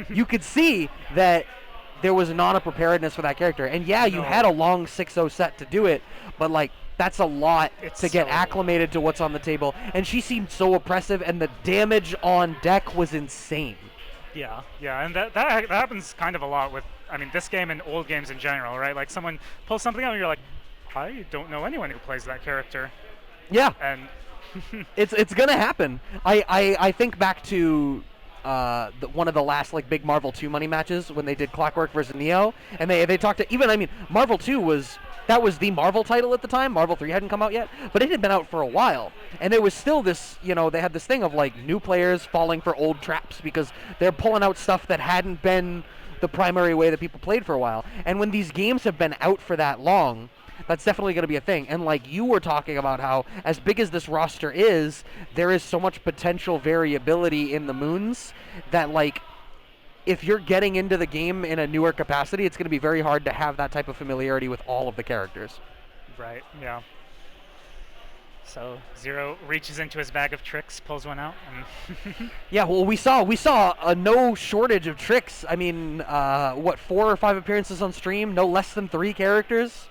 You could see that there was not a preparedness for that character. And yeah, you had a long 6-0 set to do it, but like, that's a lot to get acclimated to what's on the table. And she seemed so oppressive, and the damage on deck was insane. Yeah, yeah, and that happens kind of a lot with, I mean, this game and old games in general, right? Like, someone pulls something out and you're like, I don't know anyone who plays that character. Yeah. And it's gonna happen. I think back to one of the last like big Marvel 2 money matches when they did Clockwork versus Neo, and they talked to, even, I mean, Marvel 2 was the Marvel title at the time. Marvel 3 hadn't come out yet, but it had been out for a while, and there was still this, you know, they had this thing of like new players falling for old traps because they're pulling out stuff that hadn't been the primary way that people played for a while. And when these games have been out for that long, that's definitely going to be a thing. And like you were talking about how, as big as this roster is, there is so much potential variability in the moons that, like, if you're getting into the game in a newer capacity, it's going to be very hard to have that type of familiarity with all of the characters. Right, yeah. So Zero reaches into his bag of tricks, pulls one out, and Yeah, well, we saw a no shortage of tricks. I mean, what, 4 or 5 appearances on stream, no less than 3 characters.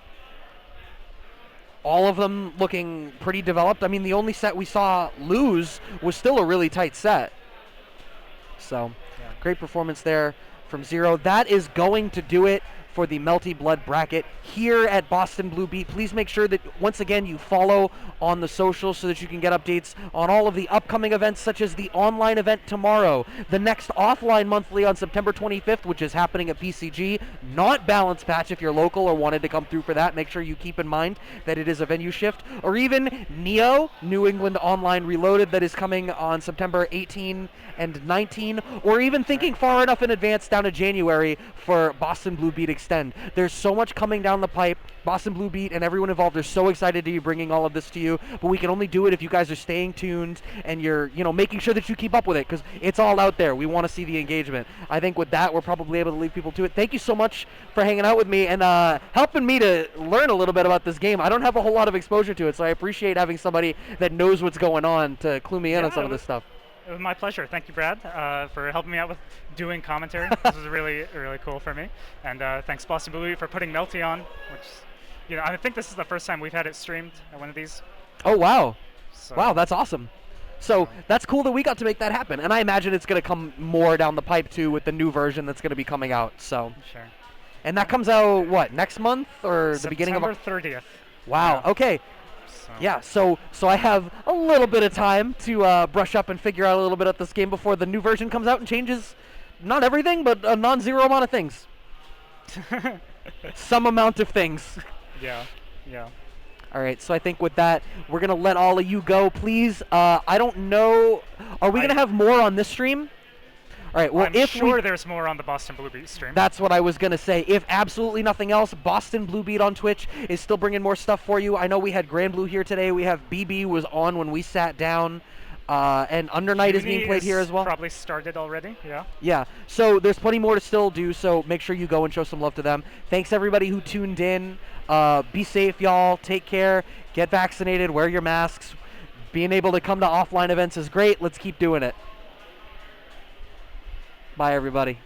All of them looking pretty developed. I mean, the only set we saw lose was still a really tight set. So, yeah. Great performance there from Zero. That is going to do it for the Melty Blood bracket here at Boston Blue Beat. Please make sure that, once again, you follow on the socials so that you can get updates on all of the upcoming events, such as the online event tomorrow, the next offline monthly on September 25th, which is happening at PCG, not Balance Patch. If you're local or wanted to come through for that, make sure you keep in mind that it is a venue shift, or even Neo, New England Online Reloaded, that is coming on September 18 and 19, or even thinking far enough in advance down to January for Boston Blue Beat Extend. There's so much coming down the pipe. Boston Blue Beat and everyone involved are so excited to be bringing all of this to you, but we can only do it if you guys are staying tuned and you're, you know, making sure that you keep up with it, because it's all out there. We want to see the engagement. I think with that, we're probably able to leave people to it. Thank you so much for hanging out with me and helping me to learn a little bit about this game. I don't have a whole lot of exposure to it, so I appreciate having somebody that knows what's going on to clue me in on some of this stuff. It was my pleasure. Thank you, Brad, for helping me out with doing commentary. This was really, really cool for me. And thanks, Boston Blue, for putting Melty on, which, you know, I think this is the first time we've had it streamed at one of these. Oh, wow. So, wow, that's awesome. So that's cool that we got to make that happen. And I imagine it's going to come more down the pipe, too, with the new version that's going to be coming out. So. Sure. And that comes out, what, next month or the beginning of... September 30th. Wow, Yeah. okay. So. Yeah, so I have a little bit of time to brush up and figure out a little bit of this game before the new version comes out and changes, not everything, but a non-zero amount of things. Some amount of things. Yeah, yeah. All right, so I think with that, we're going to let all of you go, please. I don't know. Are we going to have more on this stream? All right, well, I'm sure there's more on the Boston Blue Beat stream. That's what I was going to say. If absolutely nothing else, Boston Blue Beat on Twitch is still bringing more stuff for you. I know we had Grand Blue here today. We have BB was on when we sat down. And Under Night is being played here as well. Probably started already, yeah. Yeah, so there's plenty more to still do, so make sure you go and show some love to them. Thanks everybody who tuned in. Be safe, y'all. Take care. Get vaccinated. Wear your masks. Being able to come to offline events is great. Let's keep doing it. Bye, everybody.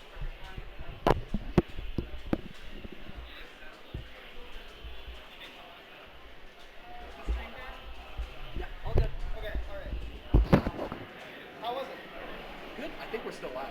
Yeah, all good. Okay, all right. How was it? Good. I think we're still live.